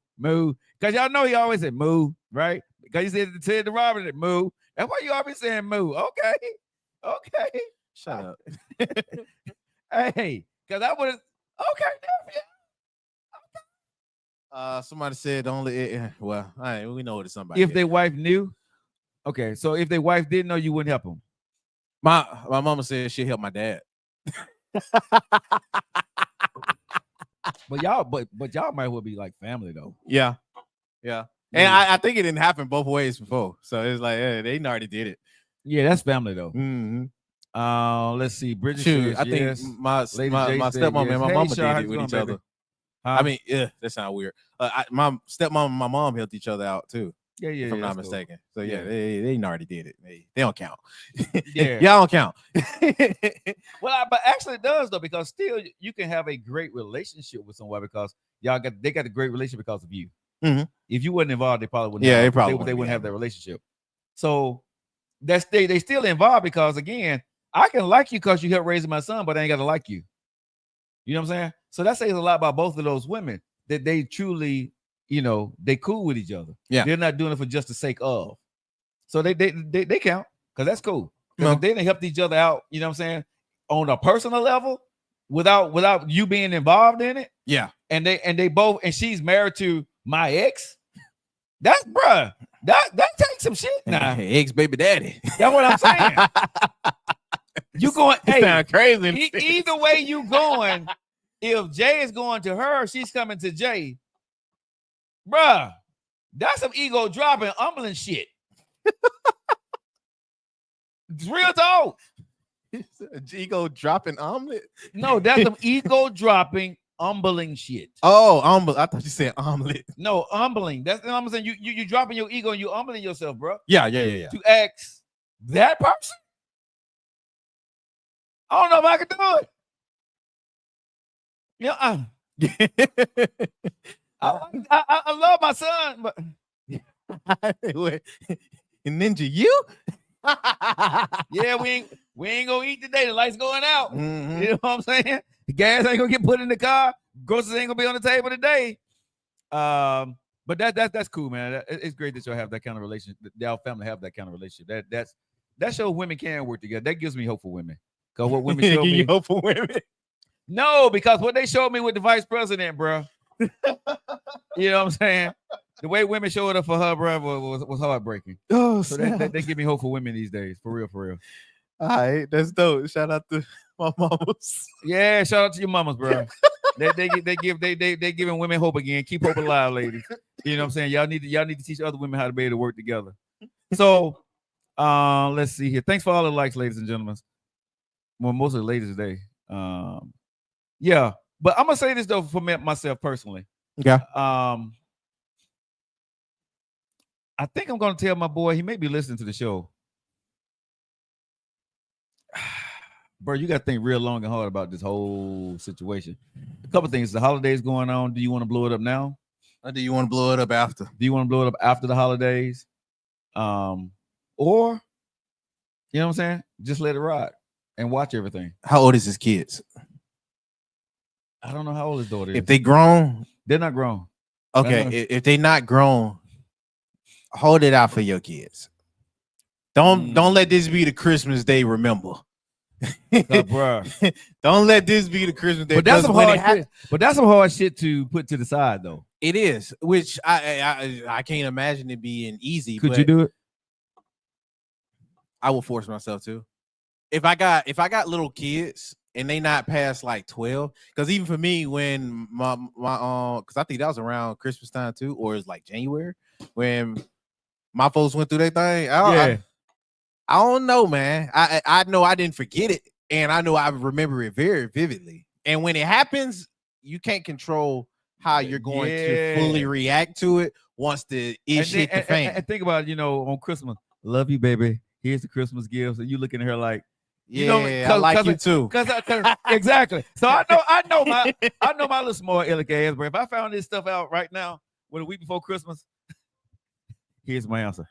y'all know he always said moo, right? Because you said to Robert that moo. That's why you always saying moo. Okay. Shut up. Hey, because I would have. Okay. Somebody said only. Well, we know what it's somebody. If their wife knew, okay. So if their wife didn't know, you wouldn't help them. my mama said she helped my dad. But y'all might well be like family though. Yeah. And I think it didn't happen both ways before, so it's like they already did it. Yeah, that's family though. Mm-hmm. Let's see. Bridget Shoot, says, I think yes. my Lady J my said stepmom yes. and my Hey, mama Shaw, how did it you with doing, each baby? other. Huh? I mean, that sounds weird. My stepmom and my mom helped each other out too. yeah, If I'm not that's cool. mistaken. So yeah, Yeah. they already did it. They don't count. Yeah. Y'all don't count. Well, but actually it does though, because still you can have a great relationship with someone because they got a great relationship because of you. Mhm. If you wasn't involved, they probably wouldn't. Yeah, have, they probably they wouldn't have be that relationship. So that's they still involved because again, I can like you because you helped raise my son, but I ain't got to like you. You know what I'm saying? So that says a lot about both of those women that they truly, they cool with each other. Yeah. They're not doing it for just the sake of. So they count because that's cool. 'Cause No. if they didn't help each other out, you know what I'm saying, on a personal level, without you being involved in it, Yeah. and they both, and she's married to my ex. That's bruh. That takes some shit now. Ex baby daddy. That's what I'm saying. You going? It Hey, sound crazy. either way you going. If Jay is going to her, she's coming to Jay. Bruh, that's some ego dropping, humbling shit. It's real talk. Ego dropping omelet. No, that's some ego dropping, humbling shit. Oh, omelet. I thought you said omelet. No, humbling. That's what I'm saying. You dropping your ego and you humbling yourself, bro. Yeah. To ask that person. I don't know if I can do it. Yeah, I love my son, but Ninja, you? yeah, we ain't gonna eat today. The lights going out. Mhm. You know what I'm saying? The gas ain't gonna get put in the car. Groceries ain't gonna be on the table today. But that's cool, man. It's great that y'all have that kind of relationship. That y'all family have that kind of relationship. That shows women can work together. That gives me hope for women. Because what women show me, hope for women. no, because what they showed me with the vice president, bro. You know what I'm saying? The way women showed up for her, bro, was heartbreaking. Oh, So they give me hope for women these days, for real. All right, that's dope. Shout out to my mamas. Yeah, shout out to your mamas, bro. they giving women hope again. Keep hope alive, ladies. You know what I'm saying? Y'all need to teach other women how to be able to work together. So let's see here. Thanks for all the likes, ladies and gentlemen. Well, most of the ladies today. Yeah, but I'm gonna say this though for myself personally. Okay. I think I'm gonna tell my boy, he may be listening to the show. Bro, you got to think real long and hard about this whole situation. A couple things. The holidays going on. Do you want to blow it up now? Or do you want to blow it up after? Do you want to blow it up after the holidays? Or you know what I'm saying? Just let it ride and watch everything. How old is his kids? I don't know how old his daughter is. If they grown, They're not grown. okay. If they not grown, hold it out for your kids. Don't let this be the Christmas they remember. Bruh. Don't let this be the Christmas day. But that's because some when hard shit. But that's some hard shit to put to the side, though. it is, which I can't imagine it being easy. Could but you do it? I will force myself to. If I got little kids and they not past like 12, because even for me, when my because I think that was around Christmas time too, or it's like January when my folks went through their thing. I don't know, man. I know I didn't forget it, and I know I remember it very vividly. And when it happens, you can't control how you're going to fully react to it once the ish hit the fan. And think about it, on Christmas. Love you, baby. Here's the Christmas gifts, and you looking at her like, I like you too. Cause exactly. So I know my little small illic ass, but if I found this stuff out right now, when a week before Christmas, here's my answer.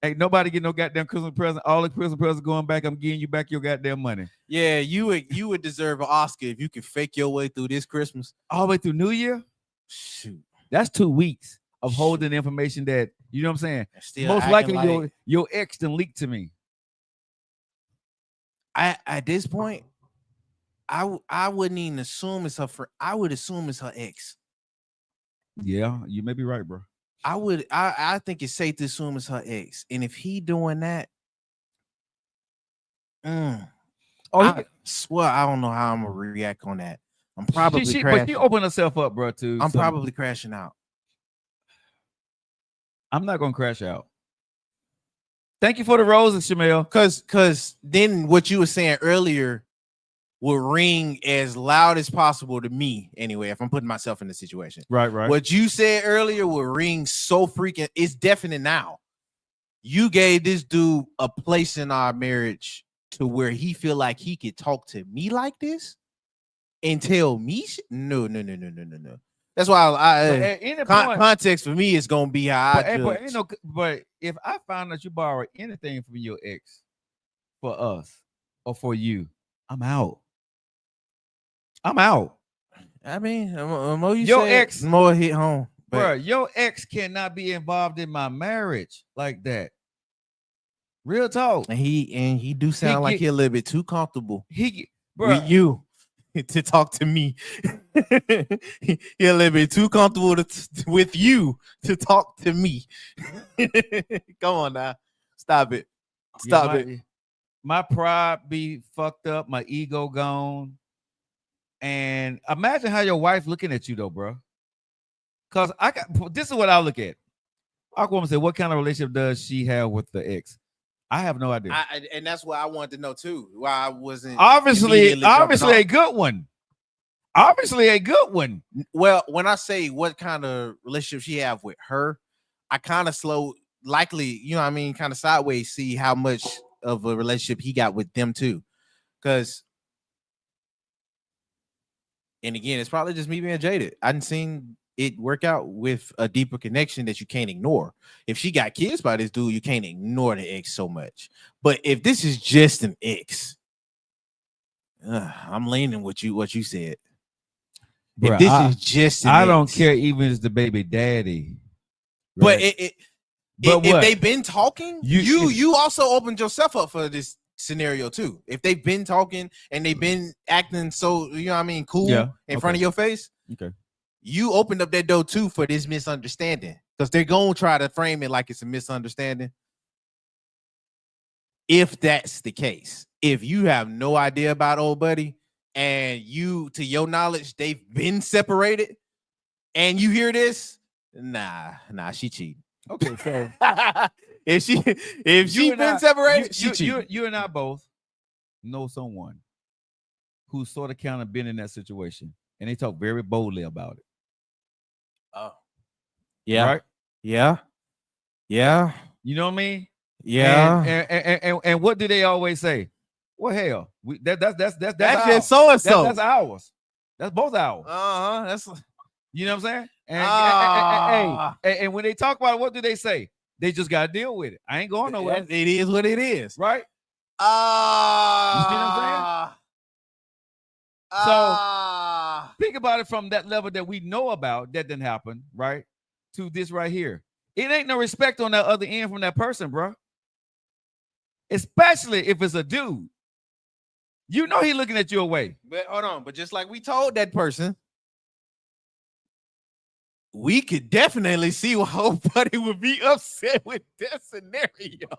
Ain't nobody get no goddamn Christmas present. All the Christmas presents going back. I'm getting you back your goddamn money. Yeah, you would deserve an Oscar if you could fake your way through this Christmas. All the way through New Year? Shoot. That's 2 weeks of holding information that, you know what I'm saying? Still Most acting likely like, your ex done leaked to me. at this point, I wouldn't even assume it's her friend. I would assume it's her ex. Yeah, you may be right, bro. I think it's safe to assume it's her ex. And if he doing that, I swear I don't know how I'm gonna react on that. I'm probably but crashing. she opened herself up, bro, too. I'm probably crashing out. I'm not gonna crash out. Thank you for the roses, Shamel. Cause then what you were saying earlier will ring as loud as possible to me anyway, if I'm putting myself in the situation. Right. What you said earlier will ring so freaking, it's definite now. You gave this dude a place in our marriage to where he feel like he could talk to me like this and tell me no. That's why context for me is gonna be how I judge. But if I found out you borrowed anything from your ex for us or for you, I'm out. I mean, the more you your say ex, the more hit home. Bro, your ex cannot be involved in my marriage like that. Real talk. And he do sound like he a little bit too comfortable with you to talk to me. He a little bit too comfortable with you to talk to me. Come on now. Stop it. My pride be fucked up, my ego gone. And imagine how your wife looking at you though, bro. Cause this is what I look at. Aquaman said, what kind of relationship does she have with the ex? I have no idea. And that's what I wanted to know too. Why I wasn't obviously a good one. Obviously a good one. Well, when I say what kind of relationship she have with her, I kind of likely, kind of sideways see how much of a relationship he got with them too. Because, and again, it's probably just me being jaded. I didn't seen it work out with a deeper connection that you can't ignore. If she got kids by this dude, you can't ignore the ex so much. But if this is just an ex, I'm leaning with what you said. Bruh, if this is just an I ex, don't care even if it's the baby daddy. But right? if they've been talking, you also opened yourself up for this scenario too. If they've been talking and they've been acting so, cool in front of your face, okay, you opened up that door too for this misunderstanding, because they're gonna try to frame it like it's a misunderstanding. If that's the case, if you have no idea about old buddy and you, to your knowledge, they've been separated, and you hear this, nah, she cheating. Okay, so if she been separated, she cheating. You and I both know someone who sort of kind of been in that situation, and they talk very boldly about it. Oh, yeah, right, yeah. You know what I mean? Yeah. And what do they always say? Well, hell, that's just so and so. That's ours. That's both ours. That's You know what I'm saying? And, Ah. and when they talk about it, what do they say? They just got to deal with it. I ain't going nowhere. It is what it is. Right? Ah. So think about it from that level that we know about that didn't happen, right? To this right here. It ain't no respect on that other end from that person, bro. Especially if it's a dude. You know he looking at you away. But hold on, but just like we told that person, we could definitely see why old buddy would be upset with that scenario.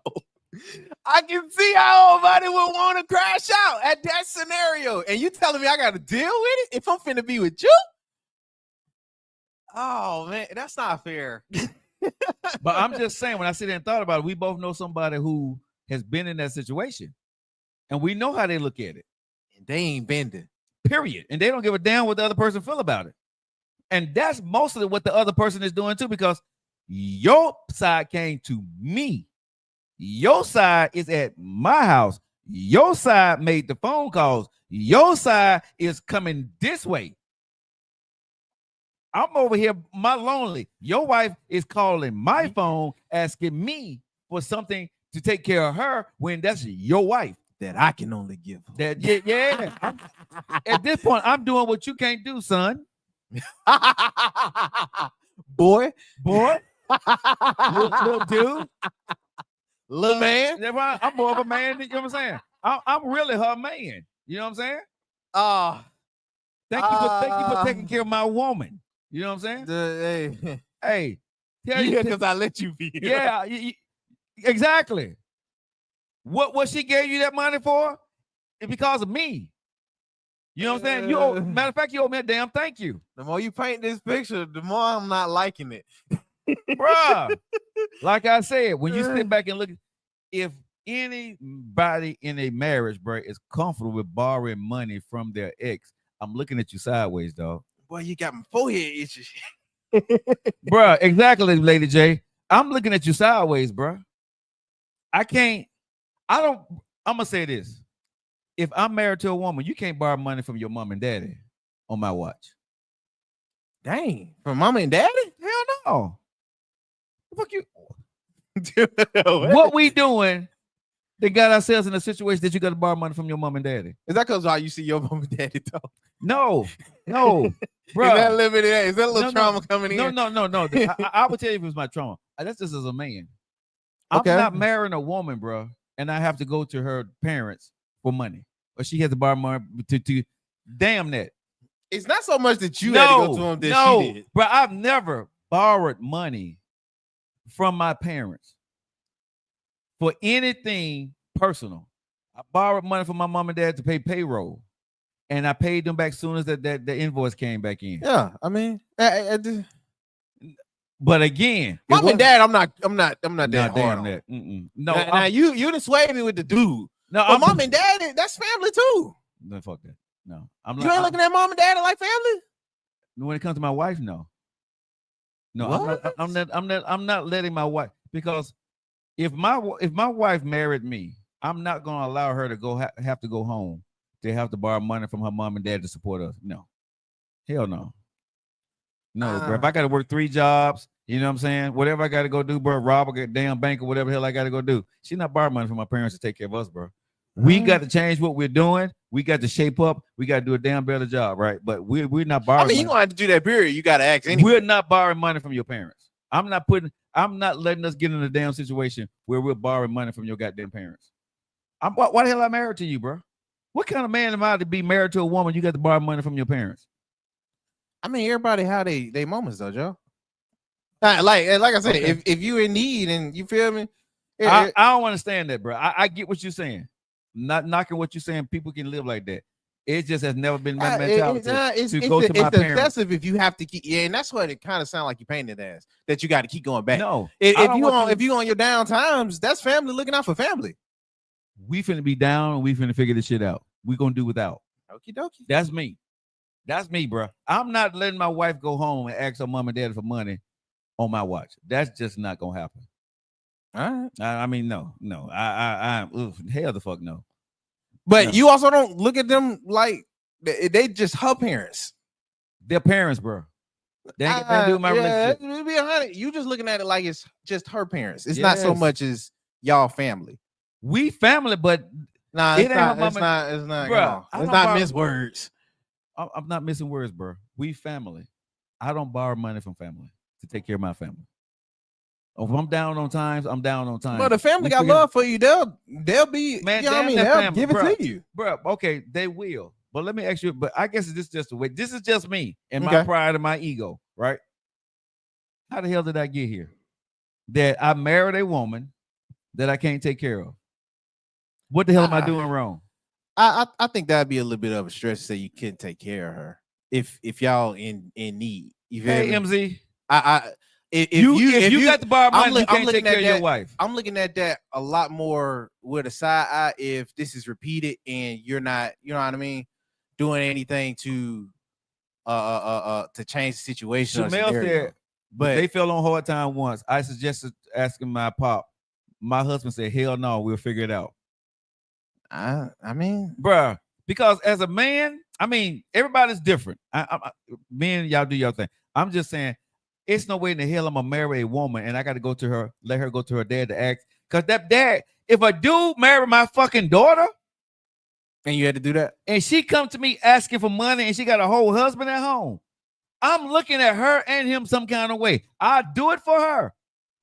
I can see how old buddy would want to crash out at that scenario. And you telling me I got to deal with it if I'm finna be with you? Oh, man, that's not fair. But I'm just saying, when I sit there and thought about it, we both know somebody who has been in that situation. And we know how they look at it. They ain't bending. Period. And they don't give a damn what the other person feel about it. And that's mostly what the other person is doing too, because your side came to me. Your side is at my house. Your side made the phone calls. Your side is coming this way. I'm over here, my lonely. Your wife is calling my phone, asking me for something to take care of her when that's your wife. That I can only give. That yeah. At this point, I'm doing what you can't do, son. Boy. little dude, Little man. That's why I'm more of a man. You know what I'm saying? I'm really her man. You know what I'm saying? Thank you for taking care of my woman. You know what I'm saying? Hey, because I let you be. Yeah, exactly. What she gave you that money for? It's because of me. You know what I'm saying? Matter of fact, you owe me a damn thank you. The more you paint this picture, the more I'm not liking it. Bruh. Like I said, when you sit back and look, if anybody in a marriage, bro, is comfortable with borrowing money from their ex, I'm looking at you sideways, dog. Boy, you got my forehead itching. Bruh, exactly, Lady J. I'm looking at you sideways, bruh. I'm gonna say this. If I'm married to a woman, you can't borrow money from your mom and daddy on my watch. Dang, from mama and daddy? Hell no. Fuck you. What we doing? They got ourselves in a situation that you got to borrow money from your mom and daddy. Is that because you see your mom and daddy talk? No, bro. Is that limited? Is that a little trauma coming in? No. I would tell you if it was my trauma. That's just as a man. I'm not marrying a woman, bro, and I have to go to her parents for money, or she has to borrow money to damn that. It's not so much that you had to go to them that she did. But I've never borrowed money from my parents for anything personal. I borrowed money from my mom and dad to pay payroll, and I paid them back as soon as the invoice came back in. Yeah, I mean, but again, mom and dad, I'm not that damn hard. That. No, now you done swayed me with the dude. No, but mom and dad, that's family too. No, fuck that. No, you ain't looking at mom and dad like family. When it comes to my wife, no. I'm not letting my wife, because if my wife married me, I'm not gonna allow her to have to go home to have to borrow money from her mom and dad to support us. No, hell no. Bro. If I got to work 3 jobs, you know what I'm saying? Whatever I got to go do, bro, rob a damn bank or whatever the hell I got to go do. She's not borrowing money from my parents to take care of us, bro. We got to change what we're doing. We got to shape up. We got to do a damn better job, right? But we're not borrowing. I mean, you're gonna have to do that period. You got to ask anyway. We're not borrowing money from your parents. I'm not letting us get in a damn situation where we're borrowing money from your goddamn parents. Why the hell I married to you, bro? What kind of man am I to be married to a woman? You got to borrow money from your parents. I mean, everybody how they moments though, Joe. Like I said, if you in need and you feel me, I don't understand that, bro. I get what you're saying. Not knocking what you're saying. People can live like that. It just has never been my mentality to go to my parents. It's excessive if you have to keep. Yeah, and that's what it kind of sounds like you painted as, that you got to keep going back. No, if you on your down times, that's family looking out for family. We finna be down and we finna figure this shit out. We gonna do without. Okie dokie. That's me, bro. I'm not letting my wife go home and ask her mom and dad for money on my watch. That's just not gonna happen. All right. I mean, no. Hell the fuck no. But no. You also don't look at them like they just her parents. Their parents, bro. They ain't got nothing to do with my relationship. To be 100, you just looking at it like it's just her parents. It's not so Yes. much as y'all family. We family, but Nah, It it's ain't her not. It's mama- not. It's not. Bruh, no. I It's don't not borrow- miss words. I'm not missing words, bro. We family. I don't borrow money from family to take care of my family. If I'm down on times, I'm down on times. But the family We got figure- love for you. They'll be. Man, you know what I damn mean? that They'll family, give it bruh. to you. Bro, okay, they will. But let me ask you, but I guess this is just the way. This is just me and my Okay. pride and my ego, right? How the hell did I get here? That I married a woman that I can't take care of. What the hell am I doing wrong? I think that'd be a little bit of a stretch to say you couldn't take care of her if y'all in need. You feel Hey, me? MZ, If you got to borrow money, I'm you can't looking take care at of your that- wife. I'm looking at that a lot more with a side eye if this is repeated and you're not, you know what I mean, doing anything to change the situation. or Jamel scenario. said, but they fell on hard time once. I suggested asking my pop. My husband said, "Hell no, we'll figure it out." I mean, Bruh, because as a man, I mean, everybody's different. Men, y'all do your thing. I'm just saying, it's no way in the hell I'm gonna marry a woman and I got to go to her, let her go to her dad to ask. Because that dad, if a dude marry my fucking daughter and you had to do that. and she come to me asking for money and she got a whole husband at home, I'm looking at her and him some kind of way. I do it for her,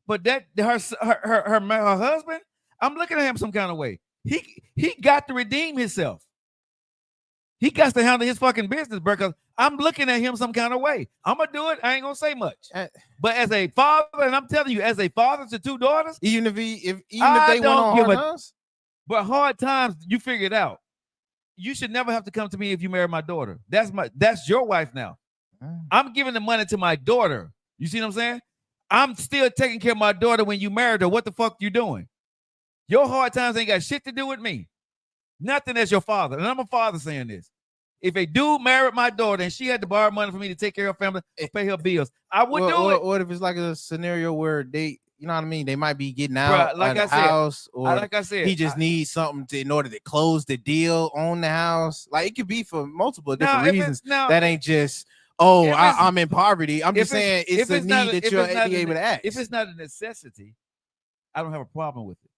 but that her husband, I'm looking at him some kind of way. He got to redeem himself. He got to handle his fucking business, bro. Because I'm looking at him some kind of way. I'm gonna do it. I ain't gonna say much. But as a father, and I'm telling you, as a father to two daughters, Even if they I went don't on give hard a- times? but hard times, you figure it out. You should never have to come to me if you marry my daughter. That's your wife now. I'm giving the money to my daughter. You see what I'm saying? I'm still taking care of my daughter when you married her. What the fuck you doing? Your hard times ain't got shit to do with me. Nothing as your father. And I'm a father saying this. If a dude married my daughter and she had to borrow money for me to take care of her family or pay her bills, I would do it. What if it's like a scenario where they, you know what I mean? They might be getting Bruh, out like of the I said, house, or Like I said, he just needs something in order to close the deal on the house. Like it could be for multiple different reasons. That ain't just, I'm in poverty. I'm just saying it's a need that you'll be able to ask. If it's not a necessity, I don't have a problem with it.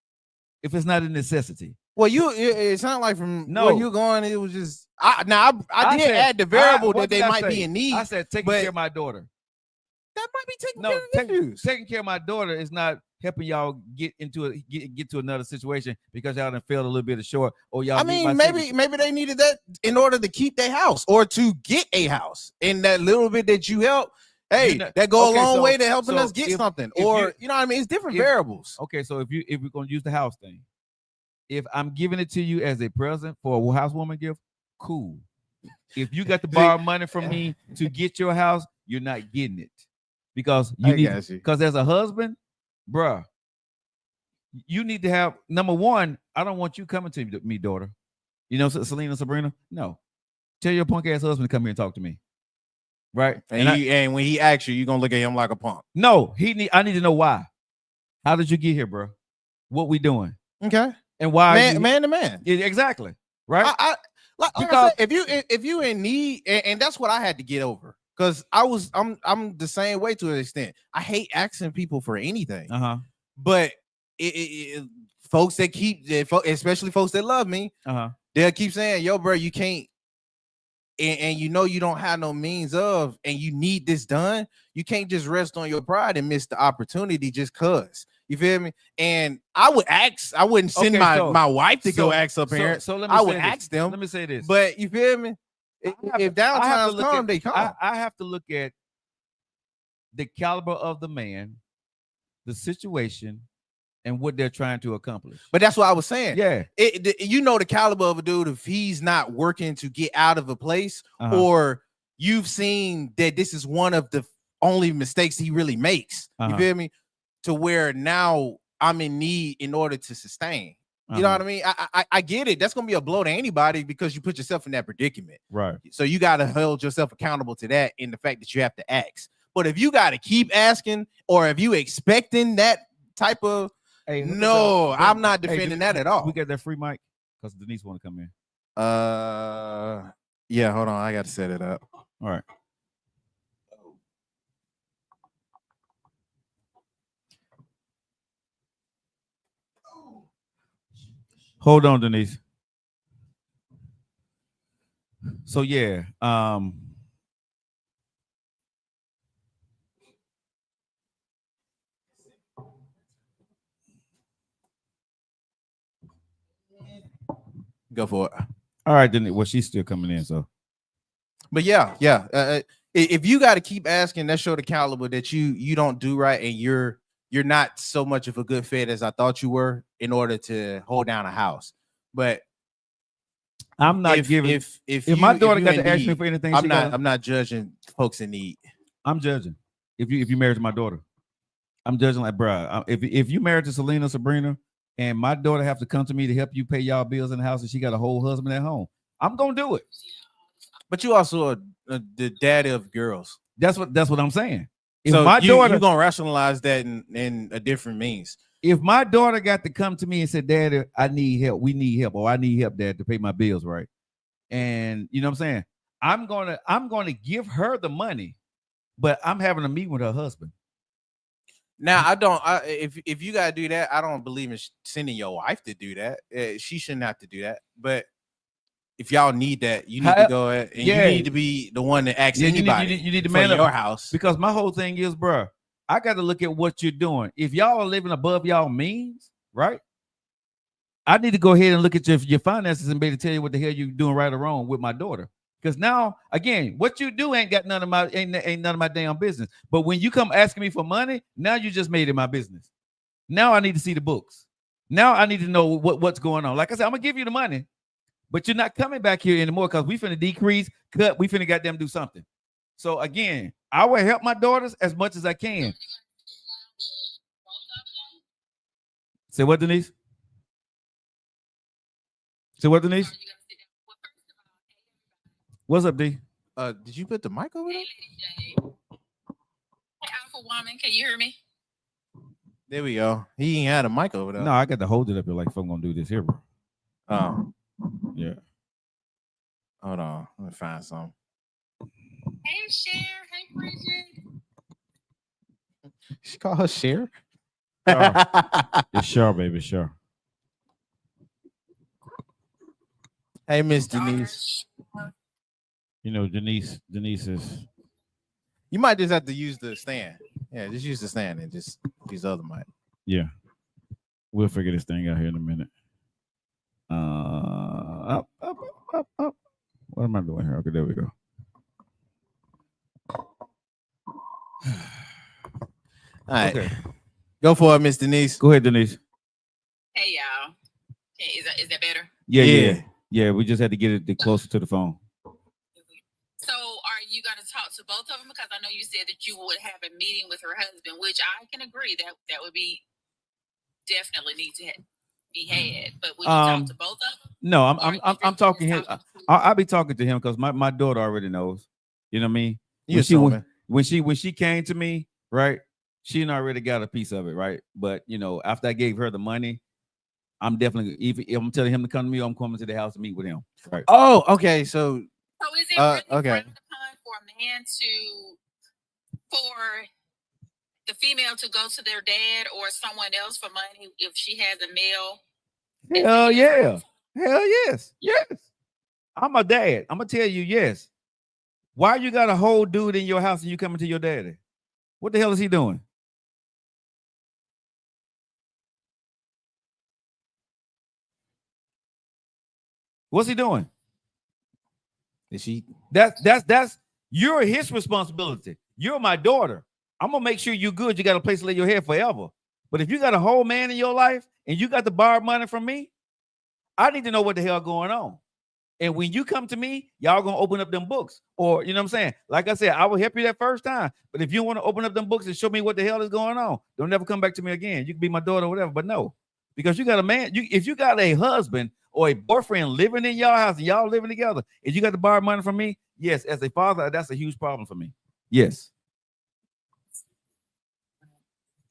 If it's not a necessity. Well, it sounded like from No. where you going, it was just I did said- add the variable what that they did I might say? be in need. I said taking but care of my daughter. that might be taking No, care of issues. taking care of my daughter is not helping y'all get to another situation because y'all done failed a little bit short. Or y'all. I mean, maybe they needed that in order to keep their house or to get a house. And that little bit that you help, hey, that go a long way to helping us get something. Or you know what I mean? It's different variables. Okay, so if we're gonna use the house thing, if I'm giving it to you as a present for a housewarming gift, cool. If you got to borrow money from me to get your house, you're not getting it because because as a husband, bruh, you need to have number one. I don't want you coming to me, daughter. You know, Selena, Sabrina. No, tell your punk ass husband to come here and talk to me. Right, and when he asks you, you're gonna look at him like a punk. No, I need to know why. How did you get here, bro? What we doing? Okay, and why? Man to man. Yeah, exactly. Right. Because if you in need, and that's what I had to get over. Because I'm the same way to an extent. I hate asking people for anything. But folks that especially folks that love me, they'll keep saying, "Yo, bro, you can't." And you know you don't have no means of, and you need this done. You can't just rest on your pride and miss the opportunity just cause. You feel me? And I would ask. I wouldn't send my wife to go ask up here. So let me. I would ask them. Let me say this. But you feel me? If downtimes come, they come. I have to look at the caliber of the man, the situation, and what they're trying to accomplish. But that's what I was saying. Yeah. You know the caliber of a dude if he's not working to get out of a place, or you've seen that this is one of the only mistakes he really makes. You feel me? To where now I'm in need in order to sustain. You know what I mean? I get it. That's gonna be a blow to anybody because you put yourself in that predicament. Right. So you gotta hold yourself accountable to that in the fact that you have to ask. But if you gotta keep asking, or if you expecting that type of I'm not defending that at all. We got that free mic because Denise want to come in. Yeah, hold on. I got to set it up. All right. Hold on, Denise. So yeah, Go for it. all right, then well, she's still coming in, so But yeah. If you got to keep asking, that show the caliber that you don't do right, and you're not so much of a good fit as I thought you were in order to hold down a house. But I'm not if giving. if my you- daughter you got in to ask me need, for anything, I'm not judging folks in need. I'm judging. If you married to my daughter, I'm judging like, bruh, if you married to Selena, Sabrina, and my daughter have to come to me to help you pay y'all bills in the house, and she got a whole husband at home, I'm gonna do it. But you also are the daddy of girls. That's what I'm saying. If So my daughter, you're gonna rationalize that in a different means. if my daughter got to come to me and said, Daddy, I need help, we need help, or I need help, Dad, to pay my bills, right? And you know what I'm saying? I'm gonna give her the money, but I'm having a meeting with her husband. Now if you gotta do that, I don't believe in sending your wife to do that. She shouldn't have to do that. But if y'all need that, you need to go ahead and you need to be the one that asks anybody. You need to for man up your house. because my whole thing is, bruh, I got to look at what you're doing. If y'all are living above y'all means, right? I need to go ahead and look at your finances and be able to tell you what the hell you're doing right or wrong with my daughter. Because now, again, what you do ain't none of my damn business. But when you come asking me for money, now you just made it my business. Now I need to see the books. Now I need to know what's going on. Like I said, I'm gonna give you the money, but you're not coming back here anymore because we finna decrease, cut, we finna got them do something. So again, I will help my daughters as much as I can. Say what, Denise? Say what, Denise? What's up, D? Did you put the mic over there? Hey, Alpha Woman, can you hear me? There we go. He ain't had a mic over there. No, I got to hold it up here like if I'm gonna do this here, bro. Oh, Yeah. hold on. Let me find some. Hey, Cher. Hey, Bridget. She call her Cher. It's sure, baby, sure. Hey, Miss Denise. You know, Denise is. You might just have to use the stand. Yeah, just use the stand and just use the other mic. Yeah. We'll figure this thing out here in a minute. Up. What am I doing here? Okay, there we go. All right. Okay. Go for it, Miss Denise. Go ahead, Denise. Hey, y'all. Hey, is that better? Yeah. We just had to get it closer to the phone. So, are you going to talk to both of them? Because I know you said that you would have a meeting with her husband, which I can agree that would be definitely need to be had. But would you talk to both of them? No, I'm talking him. I'll be talking to him because my daughter already knows. You know what I mean? When she came to me, right? She already got a piece of it, right? But you know, after I gave her the money, I'm definitely if I'm telling him to come to me, I'm coming to the house to meet with him. Right. Oh, okay. So is it really okay. frowned upon for a man for the female to go to their dad or someone else for money if she has a male? Hell yeah. Hell yes. Yes. I'm a dad. I'm gonna tell you yes. Why you got a whole dude in your house and you coming to your daddy? What the hell is he doing? What's he doing? Is she? That's you're his responsibility. You're my daughter. I'm gonna make sure you're good. You got a place to lay your head forever. But if you got a whole man in your life and you got to borrow money from me, I need to know what the hell going on. And when you come to me, y'all gonna open up them books, or you know what I'm saying? Like I said, I will help you that first time. But if you want to open up them books and show me what the hell is going on, don't never come back to me again. You can be my daughter or whatever, but no, because you got a man. If you got a husband or a boyfriend living in your house and y'all living together, and you got to borrow money from me, yes, as a father, that's a huge problem for me. Yes.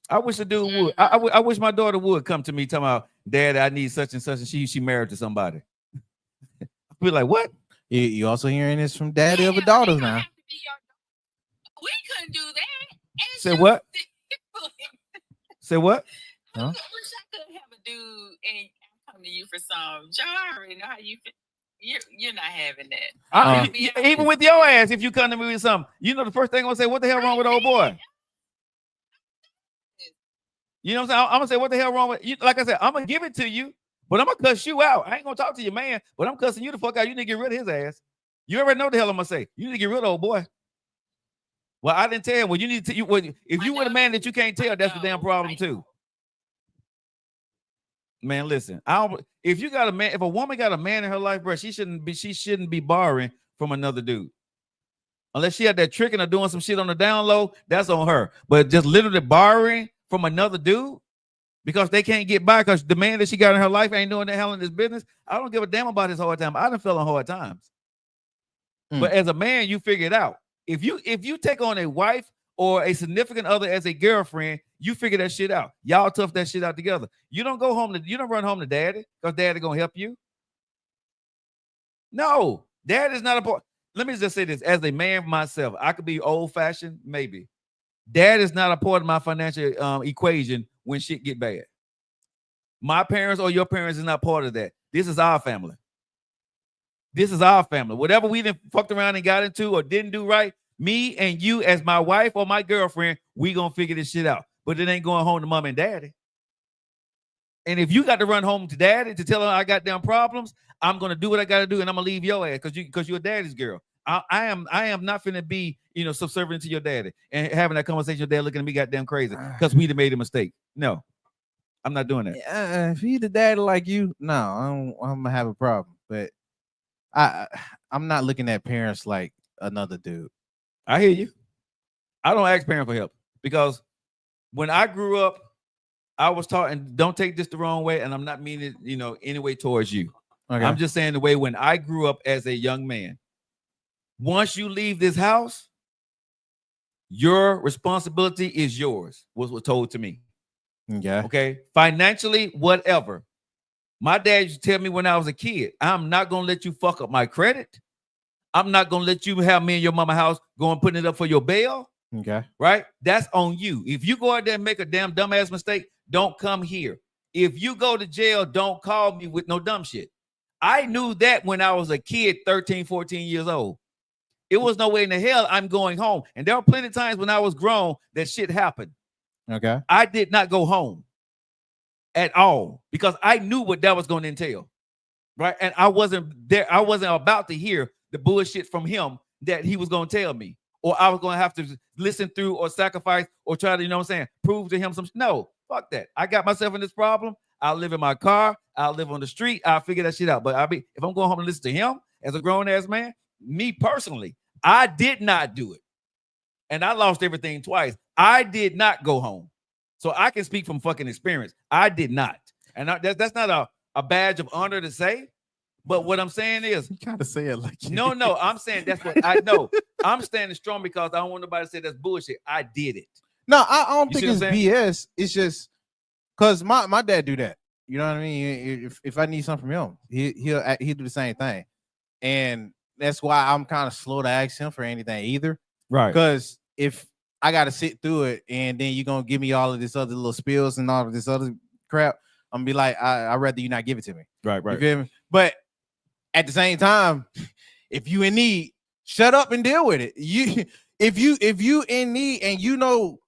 I wish the dude would. I wish my daughter would come to me talking about, Dad, I need such and such, and she married to somebody. Be like, what? You also hearing this from daddy of a daughter now? We couldn't do that. Say what? Say what? I wish I could have a dude and come come to you for some. Joe, I already know how you feel. You're not having that. Even with your ass, if you come to me with something, you know the first thing I'm gonna say, what the hell wrong with old boy? You know what I'm saying? I'm gonna say, what the hell wrong with you? Like I said, I'm gonna give it to you, but I'm gonna cuss you out. I ain't gonna talk to your man, but I'm cussing you the fuck out. You need to get rid of his ass. You already know the hell I'm gonna say. You need to get rid of old boy. Well, I didn't tell him. Well, you need to. If you were a man that you can't tell, that's the damn problem too. Man, listen. If you got a man, if a woman got a man in her life, bro, she shouldn't be borrowing from another dude. Unless she had that tricking or doing some shit on the down low, that's on her. But just literally borrowing from another dude because they can't get by because the man that she got in her life ain't doing the hell in this business. I don't give a damn about his hard time. I done fell on hard times. But as a man, you figure it out. If you take on a wife or a significant other as a girlfriend, you figure that shit out. Y'all tough that shit out together. You don't run home to daddy because daddy gonna help you. No, dad is not a part. Let me just say this: as a man myself, I could be old fashioned, maybe. Dad is not a part of my financial equation when shit get bad. My parents or your parents is not part of that. This is our family. This is our family. Whatever we done fucked around and got into or didn't do right, me and you as my wife or my girlfriend, we gonna figure this shit out. But it ain't going home to mom and daddy. And if you got to run home to daddy to tell her I got damn problems, I'm gonna do what I gotta do, and I'm gonna leave your ass because you're a daddy's girl. I am not finna be subservient to your daddy and having that conversation with dad looking at me goddamn crazy because we made a mistake. No, I'm not doing that. If he the daddy like you, no, I'm gonna have a problem. But I'm not looking at parents like another dude. I hear you. I don't ask parents for help because when I grew up, I was taught, and don't take this the wrong way, and I'm not meaning it, any way towards you. Okay. I'm just saying the way when I grew up as a young man, once you leave this house, your responsibility is yours, was told to me. Yeah. Okay. Financially, whatever. My dad used to tell me when I was a kid, I'm not going to let you fuck up my credit. I'm not going to let you have me in your mama house going putting it up for your bail. Okay. Right? That's on you. If you go out there and make a damn dumbass mistake, don't come here. If you go to jail, don't call me with no dumb shit. I knew that when I was a kid, 13, 14 years old. It was no way in the hell I'm going home. And there were plenty of times when I was grown that shit happened. Okay. I did not go home at all because I knew what that was going to entail. Right? And I wasn't there. I wasn't about to hear the bullshit from him that he was going to tell me, or I was going to have to listen through or sacrifice or try to, prove to him some. No, fuck that. I got myself in this problem. I'll live in my car. I'll live on the street. I'll figure that shit out. But if I'm going home and listen to him as a grown ass man, me personally, I did not do it. And I lost everything twice. I did not go home. So I can speak from fucking experience. I did not. And that's not a badge of honor to say. But what I'm saying is, you gotta say it like no. I'm saying that's what I know. I'm standing strong because I don't want nobody to say that's bullshit. I did it. No, I don't think it's BS. It's just because my dad do that. You know what I mean? If I need something from him, he'll do the same thing, and that's why I'm kind of slow to ask him for anything either. Right? Because if I got to sit through it, and then you're gonna give me all of this other little spills and all of this other crap, I'm gonna be like, I'd rather you not give it to me. Right. You feel me? But at the same time, if you in need, shut up and deal with it. If you in need and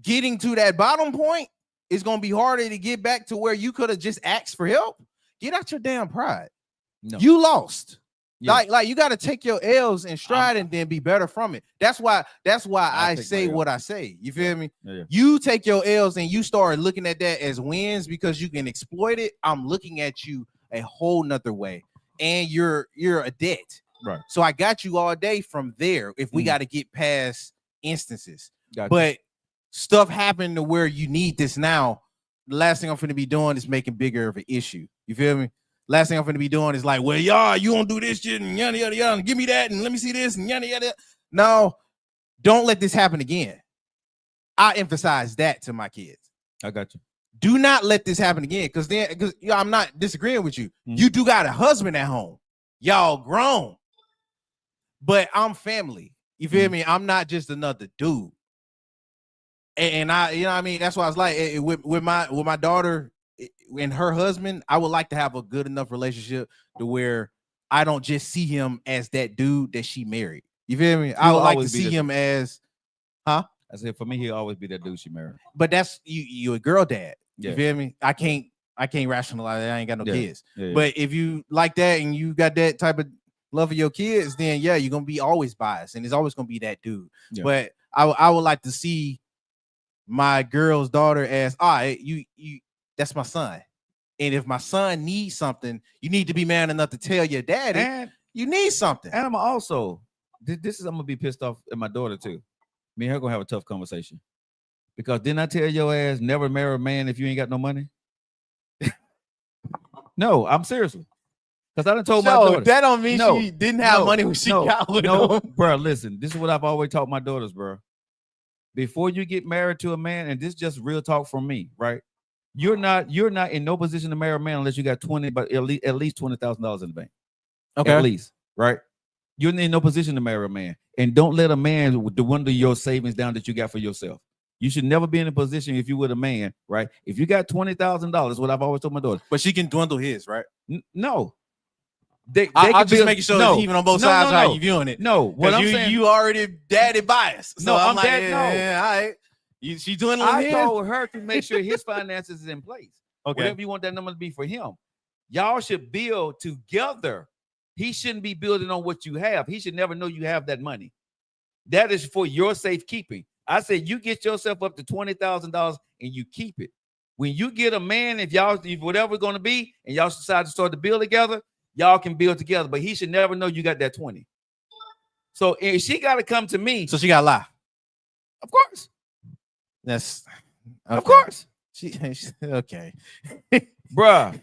getting to that bottom point is gonna be harder to get back to where you could have just asked for help. Get out your damn pride. No. You lost. Yeah. Like you got to take your L's in stride and then be better from it. That's why I say what I say. You feel me? Yeah. You take your L's and you start looking at that as wins because you can exploit it. I'm looking at you a whole nother way. And you're a debt. Right. So I got you all day from there if we got to get past instances. Gotcha. But stuff happened to where you need this now. The last thing I'm going to be doing is making bigger of an issue. You feel me? Last thing I'm going to be doing is like, well, y'all, you don't do this shit and yada, yada, yada. Give me that and let me see this and yada, yada. No, don't let this happen again. I emphasize that to my kids. I got you. Do not let this happen again because I'm not disagreeing with you. Mm-hmm. You do got a husband at home. Y'all grown. But I'm family. You feel me? I'm not just another dude. And I, what I mean? That's why I was like, with my daughter and her husband, I would like to have a good enough relationship to where I don't just see him as that dude that she married. You feel me? I would like to always be see the- him as, I said for me, he'll always be that dude she married. but that's you a girl dad. Yeah. You feel me? I can't rationalize that. I ain't got no Yeah. kids. Yeah. But if you like that and you got that type of love for your kids, then yeah, you're gonna be always biased, and it's always gonna be that dude. Yeah. But I would like to see my girl's daughter as, all right, you that's my son. And if my son needs something, you need to be man enough to tell your daddy and you need something. I'm also this is I'm gonna be pissed off at my daughter too. Me and her gonna have a tough conversation. Because didn't I tell your ass never marry a man if you ain't got no money? No, I'm seriously. Because I done told my daughter. That don't mean No, she didn't have no, money when she no, got with no, him. bro. Listen, this is what I've always taught my daughters, bro. Before you get married to a man, and this is just real talk from me, right? You're not in no position to marry a man unless you got but at least $20,000 in the bank. At least, right? You're in no position to marry a man, and don't let a man dwindle your savings down that you got for yourself. You should never be in a position if you with a man, right? If you got $20,000, what I've always told my daughter. But she can dwindle his, right? No, they I'm can just build- making sure no, it's even on both no, sides no, how no. you viewing it. No, what I'm you, saying, you already daddy biased. So No, I'm I'm like, dad- no. yeah, all right. She dwindling I his? told her to make sure his finances is in place. Okay. Whatever you want that number to be for him. Y'all should build together. He shouldn't be building on what you have. He should never know you have that money. That is for your safekeeping. I said you get yourself up to $20,000 and you keep it. When you get a man, if whatever it's going to be, and y'all decide to start to build together, y'all can build together. But he should never know you got that 20. So if she got to come to me, So she got to lie. of course, That's of course. She okay. Bruh,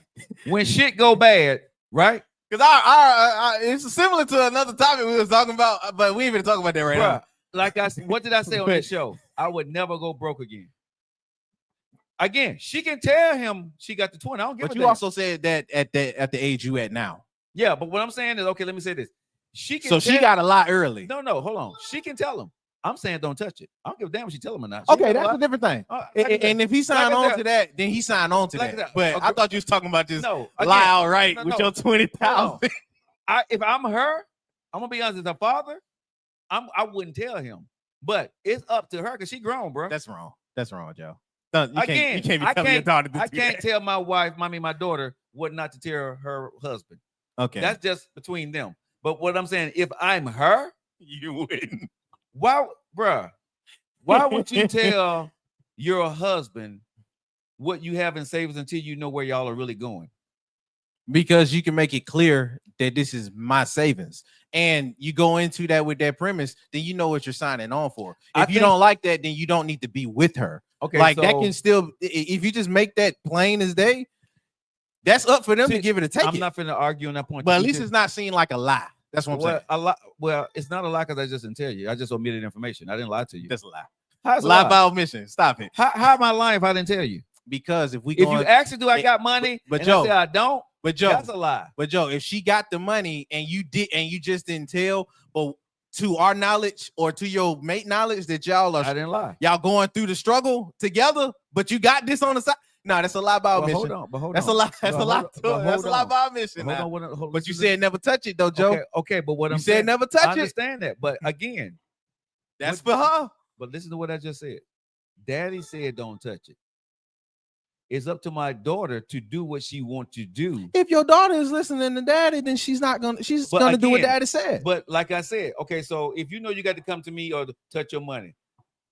when shit go bad, right? Because our it's similar to another topic we was talking about, but we ain't even talking about that right Bruh, now. like I said, what did I say on this show? I would never go broke again. Again, she can tell him she got the 20. I don't give But a you damn. also said that at the age you at now. Yeah, but what I'm saying is, okay, let me say this. She can So she tell- got a lot early. no, hold on. She can tell him. I'm saying don't touch it. I don't give a damn if she tell him or not. She Okay, got a that's lot- a different thing. like I And, said, if he signed like I on said- to that, then he signed on to like that. that. But I Okay. thought you was talking about just no, lie again, outright no, with no. your 20,000. if I'm her, I'm gonna be honest as a father, I wouldn't tell him. But it's up to her because she grown, bro. That's wrong. That's wrong, Joe. No, you Again, can't be I telling your daughter to I do can't that. tell my wife, my daughter, what not to tell her husband. Okay, That's just between them. But what I'm saying, if I'm her, you wouldn't. why would you tell your husband what you have in savings until you know where y'all are really going? Because you can make it clear that this is my savings, and you go into that with that premise, then you know what you're signing on for. I If you think- don't like that, then you don't need to be with her. Okay, Like that so can still, if you just make that plain as day, that's up for them to See, give it a take. I'm it. not finna argue on that point. But at You least just- it's not seen like a lie. That's what I'm saying. well, a lot. Well, it's not a lie because I just didn't tell you. I just omitted information. I didn't lie to you. That's a lie. How's a Lie lie? by omission. Stop it. How am I lying if I didn't tell you? Because if we If go you on, ask her, do I it- got money? but and Joe- I say I don't. but Joe, That's a lie. But Joe, if she got the money and you just didn't tell, but to our knowledge or to your mate knowledge that y'all I are didn't lie. going through the struggle together, but you got this on the side. No, that's a lie by But omission. hold on. But hold That's on. a lie. That's But a lie. hold- but That's a hold lie on. by omission. Hold now. on, hold on. But you Listen, said never touch it though, Joe. Okay, but what You I'm said saying, never I touch it. understand that. But again, That's for her. but listen to what I just said. Daddy said don't touch it. It's up to my daughter to do what she wants to do. If your daughter is listening to daddy, then she's But gonna do what again, daddy said. But like I said, okay, so if you know you got to come to me or to touch your money,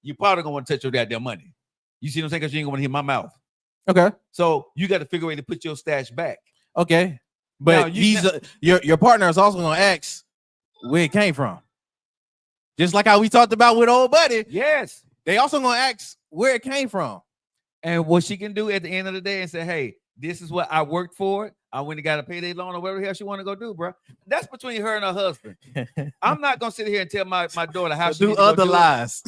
you probably gonna want to touch your goddamn money. You see what I'm saying? Because you ain't gonna want to hear my mouth. Okay. So you got to figure a way to put your stash back. Okay. Now, But you your partner is also gonna ask where it came from. Just like how we talked about with old buddy, Yes. they also gonna ask where it came from. And what she can do at the end of the day and say, hey, this is what I worked for. I went and got a payday loan or whatever the hell she want to go do, bro. That's between her and her husband. I'm not gonna sit here and tell my daughter how she Do needs to go other do it. lies.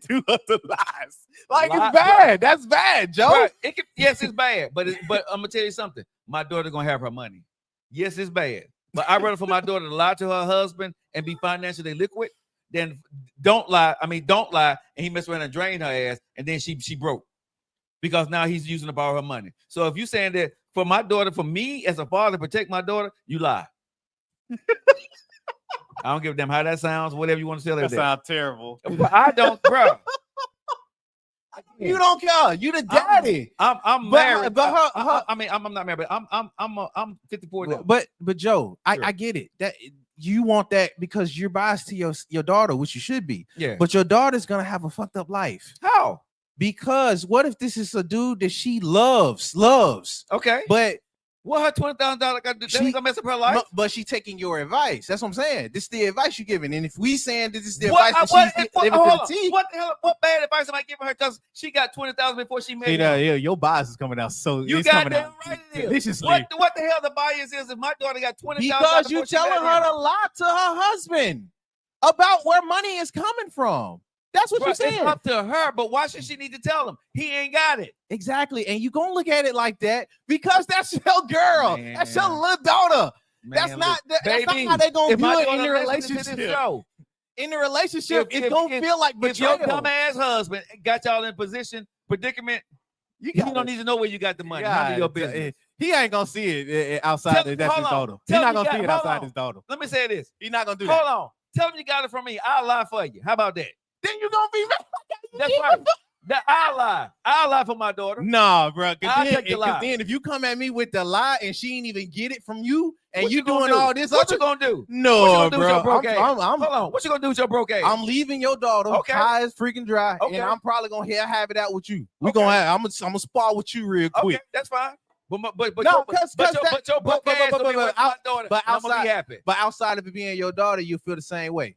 Do other lies. Like Lie- it's bad. That's bad, Joe. Right. Yes, it's bad, but I'm gonna tell you something. My daughter gonna have her money. Yes, it's bad, but I'd rather for my daughter to lie to her husband and be financially liquid than don't lie. I mean, don't lie, and he mess around and drain her ass, and then she broke. because now he's using to borrow her money. So if you're saying that for my daughter, for me as a father, protect my daughter, you lie. I don't give a damn how that sounds, whatever you want to say. That sounds terrible. I don't, bro. You don't care. You the daddy. I'm married. I'm not married, but I'm 54 now. But Joe, Sure. I get it. That you want that because you're biased to your daughter, which you should be. Yeah. But your daughter's gonna have a fucked up life. How? Because what if this is a dude that she loves, Okay. but What her $20,000 got to do? That ain't gonna mess up her life. but she taking your advice. That's what I'm saying. This is the advice you're giving. And if we saying that this is the What, advice what, that she's what, living hold to on. the T, What the hell? What bad advice am I giving her? Because she got $20,000 before she married. your bias is coming out. So You got damn right it is. deliciously. What the hell the bias is if my daughter got $20,000? Because you before she telling married her him? to lie to her husband about where money is coming from. That's what Bro, you're it's saying. up to her, but why should she need to tell him? He ain't got it. Exactly. And you gonna look at it like that because that's your girl. Man. That's your little daughter. That's Man, not look, that's not baby, how they gonna if my view it in daughter the listens to this relationship. show, In the relationship, If- it's gonna if- feel like if your betrayal. dumbass husband got y'all in predicament, you gotta- don't need to know where you got the money. Yeah, None of your business. He ain't gonna see it outside. Tell- That's his hold on. daughter. He's Tell not him gonna you see it got- hold outside on. his daughter. Let me say this. He's not gonna do Hold that. on. Tell him you got it from me. I'll lie for you. How about that? Then you gonna be That's right. I'll lie. I'll lie for my daughter. Nah, bro. I'll take the lie. Then if you come at me with the lie and she ain't even get it from you, and What you gonna doing do? all this, What other you gonna do? no, What you gonna do with bro. your broke ass? I'm Hold on. What you gonna do with your broke ass? I'm leaving your daughter Okay. high as freaking dry, Okay. and I'm probably gonna have it out with you. We Okay. gonna have. I'm gonna spar with you real quick. Okay, that's fine. But No, your- 'cause but that- your broke but- ass but- gonna be but- with but my daughter. but and I'm gonna be outside- happy. But outside of it being your daughter, you feel the same way,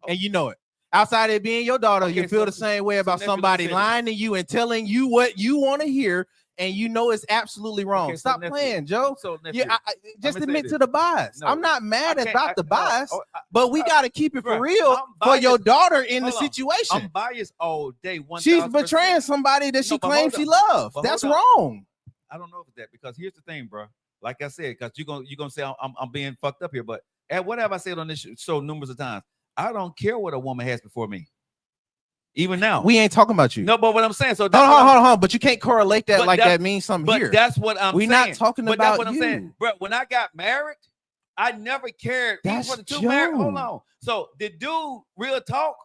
and you know it. Outside of it being your daughter, you Okay, feel so- the same way about nephew, somebody listen. lying to you and telling you what you want to hear, and you know it's absolutely wrong. Okay, so Stop nephew. playing, Joe. So nephew, Yeah, just I'ma say admit this. to the bias. No, I'm not mad I can't- about the no, bias, I- but we I- got to keep it for bruh, real I'm for your biased. daughter in the Hold on. situation. I'm biased all day. 1,000%. She's betraying somebody that she No, but claims hold she on. loves. But That's hold wrong. I don't know if it's that, because here's the thing, bro. Like I said, because you're gonna say I'm being fucked up here, but at what have I said on this show numerous of times? I don't care what a woman has before me. Even now, We ain't talking about you. no, but what I'm saying, so Hold that's what I'm- on. But you can't correlate that But like that's- that means something But here. that's what I'm We're saying. not talking But about that's what I'm you. saying, bro. When I got married, I never cared. Even That's for the two married. Hold Joe. on. So the dude, real talk,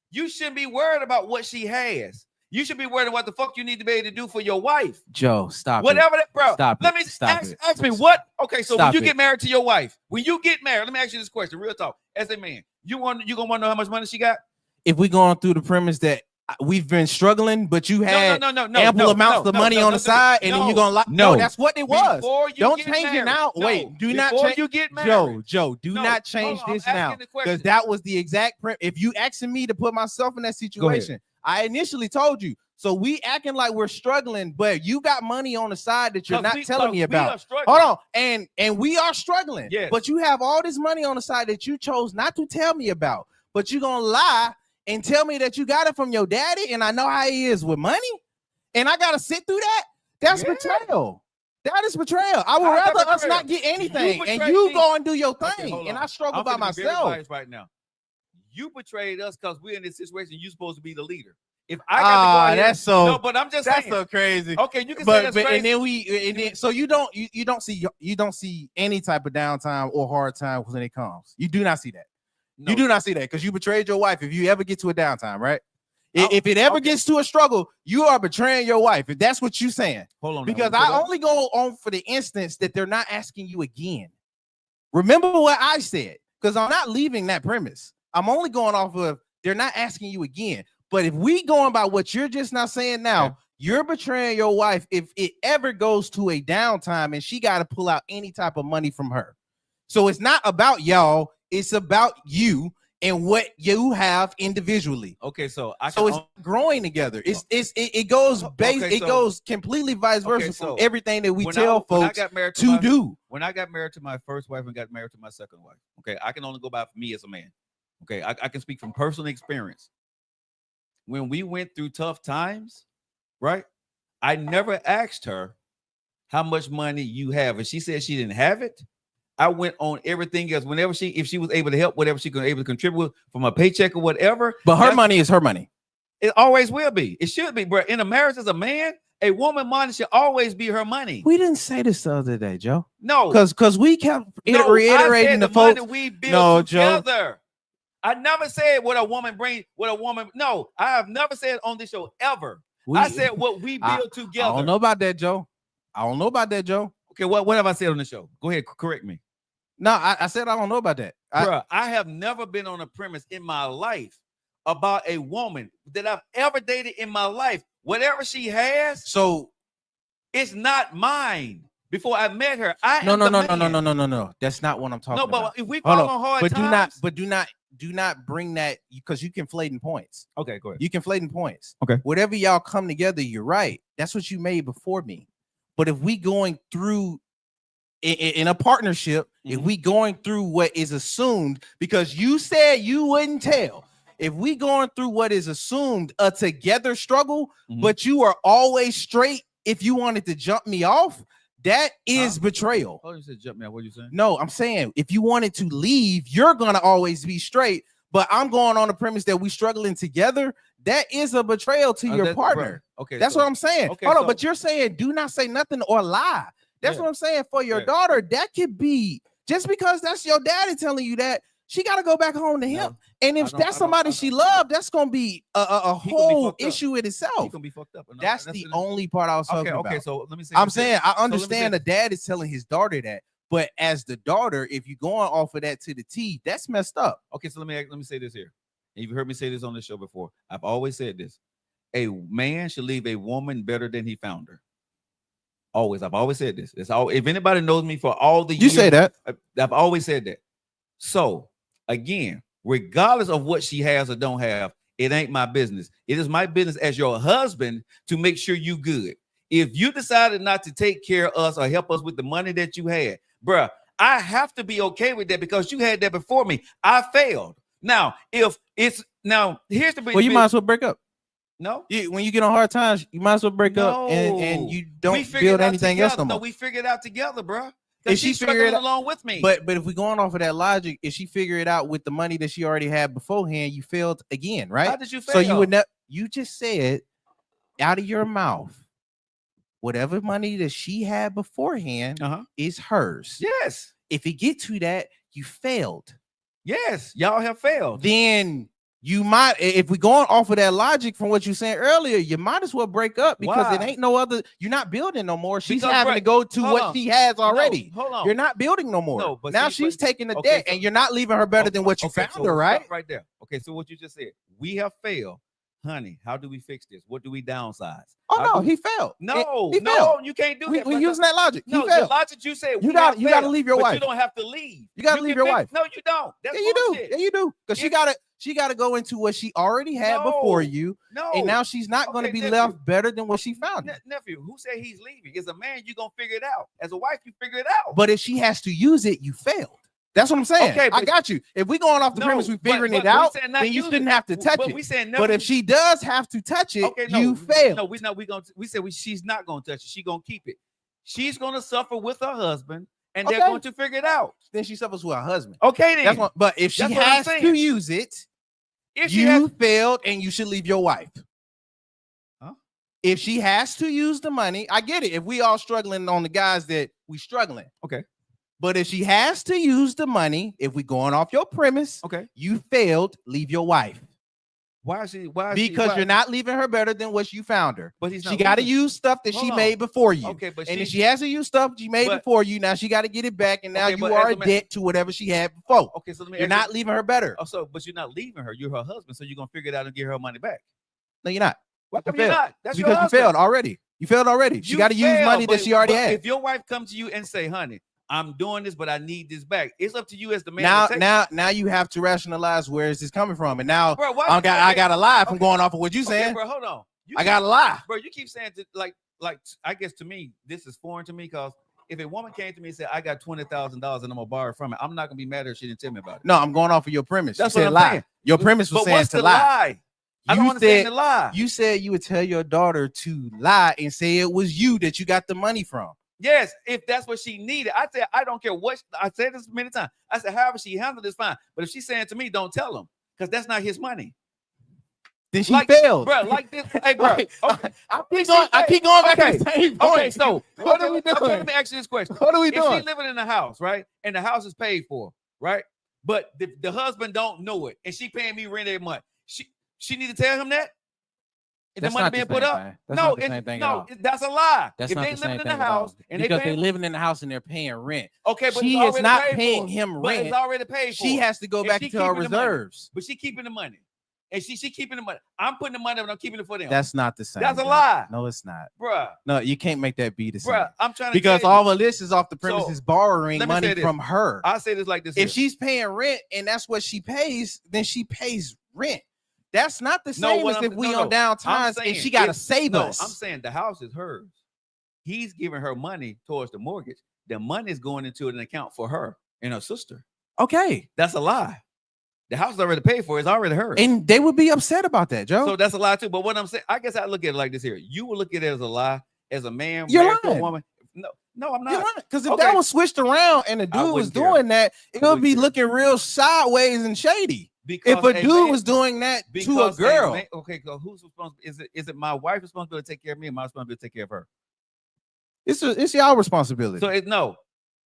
you shouldn't be worried about what she has. You should be worried about what the fuck you need to be able to do for your wife. Joe, stop. Whatever that, bro. Stop Let it. me Stop ask, it. ask me what. Okay, so Stop when you it. get married to your wife, let me ask you this question, real talk. As a man, you gonna want to know how much money she got? If we going through the premise that we've been struggling, but you had no, ample amounts of money on the side, and then you're gonna lie. No, that's what it was. Before you Don't get change it married. now. No, Wait, do not before change. you get married. Joe, do No, not change hold on, this I'm now, asking the question. because that was the exact prep. If you asking me to put myself in that situation, I initially told you. So we acting like we're struggling, but you got money on the side that you're 'Cause not we- telling 'cause me we about. are struggling. Hold on, and we are struggling. Yes. But you have all this money on the side that you chose not to tell me about. But you gonna lie and tell me that you got it from your daddy, and I know how he is with money, and I gotta sit through that. That's Yeah. betrayal. That is betrayal. I would How's that rather us betrayal? not get anything, and betrayed you me. go and do your Okay, thing, hold and on. I struggle I'm by finna be very myself. biased right now. You betrayed us because we're in this situation. You're supposed to be the leader. If I got to go ahead, That's so. no, but I'm just That's saying. so crazy. Okay, you can say But, that's but crazy. and then so you don't see any type of downtime or hard time when it comes. You do not see that. No. You do not see that because you betrayed your wife. If you ever get to a downtime, right? Oh, If it ever okay. gets to a struggle, you are betraying your wife. If that's what you're saying, Hold on. now, because hold I on. only go on for the instance that they're not asking you again. Remember what I said, because I'm not leaving that premise. I'm only going off of they're not asking you again. But if we going by what you're just not saying now, Okay. you're betraying your wife if it ever goes to a downtime and she got to pull out any type of money from her. So it's not about y'all, it's about you and what you have individually. Okay, so I So can it's growing together. It goes base. Okay, It so- goes completely vice Okay, versa so from everything that we when tell when folks got married to my, do. When I got married to my first wife and got married to my second wife, okay, I can only go by for me as a man. Okay, I can speak from personal experience. When we went through tough times, right? I never asked her how much money you have, and she said she didn't have it. I went on everything else. Whenever if she was able to help, whatever she could able to contribute from a paycheck or whatever. But her that's- money is her money. It always will be. It should be, bro. In a marriage as a man, A woman money should always be her money. We didn't say this the other day, Joe. No, Because we kept no, reiterating I said the money folks. we build No, Joe. together. I never said what a woman brings. What a woman. No, I have never said on this show ever. I said what we build together. I don't know about that, Joe. I don't know about that, Joe. Okay, what have I said on the show? Go ahead, correct me. No, I said I don't know about that. Bruh, I have never been on a premise in my life about a woman that I've ever dated in my life. Whatever she has, So it's not mine. Before I met her, I no, am no, the no, no, man. no, no, no, no. That's not what I'm talking No, about. but if we Hold fall on. on hard But times, do not bring that because you conflating points. okay, go ahead. You conflating points. Okay. Whatever y'all come together, you're right. That's what you made before me. But if we going through in a partnership, if we going through what is assumed, because you said you wouldn't tell. If we going through what is assumed a together struggle, but you are always straight if you wanted to jump me off, that is betrayal. Oh, you said jump me out. What you saying? No, I'm saying if you wanted to leave, you're gonna always be straight. But I'm going on the premise that we struggling together. That is a betrayal to your partner. Okay, That's what I'm saying. okay, Hold on, so- but you're saying do not say nothing or lie. That's Yeah. what I'm saying for your Yeah. daughter. That could be just because that's your daddy telling you that she got to go back home to him. No, And if I don't- that's I somebody don't- she loved, that's gonna be a He gonna be whole fucked up. issue in He itself. gonna be fucked up. No, That's the it. only part I was talking Okay, about. okay. So let me say. I'm this here. saying I So let me say understand the this. dad is telling his daughter that, but as the daughter, if you're going off of that to the T, that's messed up. Okay, so let me say this here. And you've heard me say this on the show before. I've always said this: a man should leave a woman better than he found her. Always, I've always said this. It's all. If anybody knows me for all the You years, say that. I've always said that. So again, regardless of what she has or don't have, it ain't my business. It is my business as your husband to make sure you good. If you decided not to take care of us or help us with the money that you had, bruh, I have to be okay with that because you had that before me. I failed. Now, if it's now, here's the big. Well, you might as well break up. no. When you get on hard times, you might as well break up and No. you We don't figured build it out anything else no together. more. No, we figured it out together, bruh. If If she she's figured struggling it out- along with me, But if we going off of that logic, if she figure it out with the money that she already had beforehand, you failed again, right? how did you fail? So you would not. You just said out of your mouth, whatever money that she had beforehand Uh-huh. is hers. Yes, If it get to that, you failed. yes, y'all have failed. Then you might, if we going off of that logic from what you said earlier, you might as well break up because it Why? ain't no other. You're not building no more. She's Because, having bruh, to go to hold what on. she has No, already. hold on. You're not building no more. No, but now see, she's but- taking the okay, debt, so- and you're not leaving her better than what you Okay, found so her, right? stop right there. Okay, so what you just said, we have failed, honey. How do we fix this? What do we downsize? Oh How no, do we- he failed. no, he no, failed. you can't do We that. brother. using that logic. No, he the failed. logic you said You we got- have you gotta failed, leave your but wife. You don't have to leave. You gotta can leave your fix- wife. No, you don't. That's Yeah, you do. bullshit. Yeah, you do. Because If- she gotta go into what she already had before No. you, No, and now she's not gonna Okay, be nephew. left better than what she found. nephew, who said he's leaving? As a man, you're gonna figure it out. As a wife, you figure it out. But if she has to use it, you failed. That's what I'm saying. Okay, I but- got you. If we going off the No, premise we but- figuring but it we out, said not then you use shouldn't it. have to touch But it. we said But if she does have to touch it, okay, no, you failed. No, we said she's not gonna touch it. She's gonna keep it. She's gonna suffer with her husband, and they're Okay. going to figure it out. Then she suffers with her husband. Okay, then. That's what, but if she That's what I'm has to saying. use it, if she you has, failed and you should leave your wife. Huh? If she has to use the money, I get it. If we all struggling on the guys that we struggling. Okay. But if she has to use the money, if we going off your premise, okay. you failed, leave your wife. Why is she? Why? Is Because she, you're not leaving her better than what you found her. But he's not. She got to leaving. use stuff that Hold she on. made before you. Okay, but And if she has to use stuff she made but- before you, now she got to get it back. And now Okay, you but are as in a man- debt to whatever she had before. Okay, so let me. You're ask not you- leaving her better. Oh, so but you're not leaving her. You're her husband, so you're gonna figure it out and get her money back. No, you're not. Why come You you're failed. not? That's your Because you husband. failed already. You failed already. She You got to use failed, money that but- she already but had. If your wife comes to you and say, "Honey, I'm doing this, but I need this back," it's up to you as the man. Now, to take now you have to rationalize where is this coming from. And now Bro, why, I got to lie if I'm okay. going off of what you Okay, saying. bro, hold on. You I keep- got to lie. Bro, you keep saying like I guess to me this is foreign to me because if a woman came to me and said I got $20,000 and I'm gonna borrow from it, I'm not gonna be mad at her. She didn't tell me about it. No, I'm going off of your premise. That's You what said I'm lie. saying. Your premise was But saying what's to the lie. lie? I don't You understand said the lie. you said you would tell your daughter to lie and say it was you that you got the money from. Yes, if that's what she needed. I said I don't care what I said this many times. I said however she handled this fine. But if she's saying to me, don't tell him because that's not his money. then she like, failed. bro. Like this, hey, bro. Like, Okay. I keep going back to the same point. Okay, so What are we okay, doing? let me ask you this question. What are we If doing? she living in the house, right, and the house is paid for, right, but the husband don't know it, and she paying me rent every month, she need to tell him that. If That's the money not the being put same up, thing. That's no, not the same thing at all. that's a lie. That's if not they the same living in thing the at all. house and Because they they paying, living in the house and they're paying rent. okay, but She it's is not already paid paying for. him But rent. it's already paid for. She has to go And back she into her keeping the money. reserves. But she keeping the money, and she keeping the money. I'm putting the money, but I'm keeping it for them. That's not the same. That's a bro. lie. No, it's not. Bruh. No, you can't make that be the same. Bruh, I'm trying to Because tell you. all of this is off the premises borrowing let me say money this. from her. I say this like this. If here. she's paying rent and that's what she pays, then she pays rent. That's not the No, same what as I'm- if we no, on no. down I'm times and saying she got to if- save no, us. I'm saying the house is hers. He's giving her money towards the mortgage. The money is going into an account for her and her sister. Okay. That's a lie. The house is already paid for. It's already hers. And they would be upset about that, Joe. So that's a lie too. But what I'm saying, I guess I look at it like this here. You would look at it as a lie as a man You're married to a lying. woman. No, I'm not. Because if Okay. that was switched around and the I dude was wouldn't care. doing that, it would wouldn't be care. looking real sideways and shady. Because If a dude man- was doing that to a because girl, man, okay, so who's responsible? Is it my wife's responsibility to take care of me, or my responsibility to take care of her? it's y'all responsibility. So no,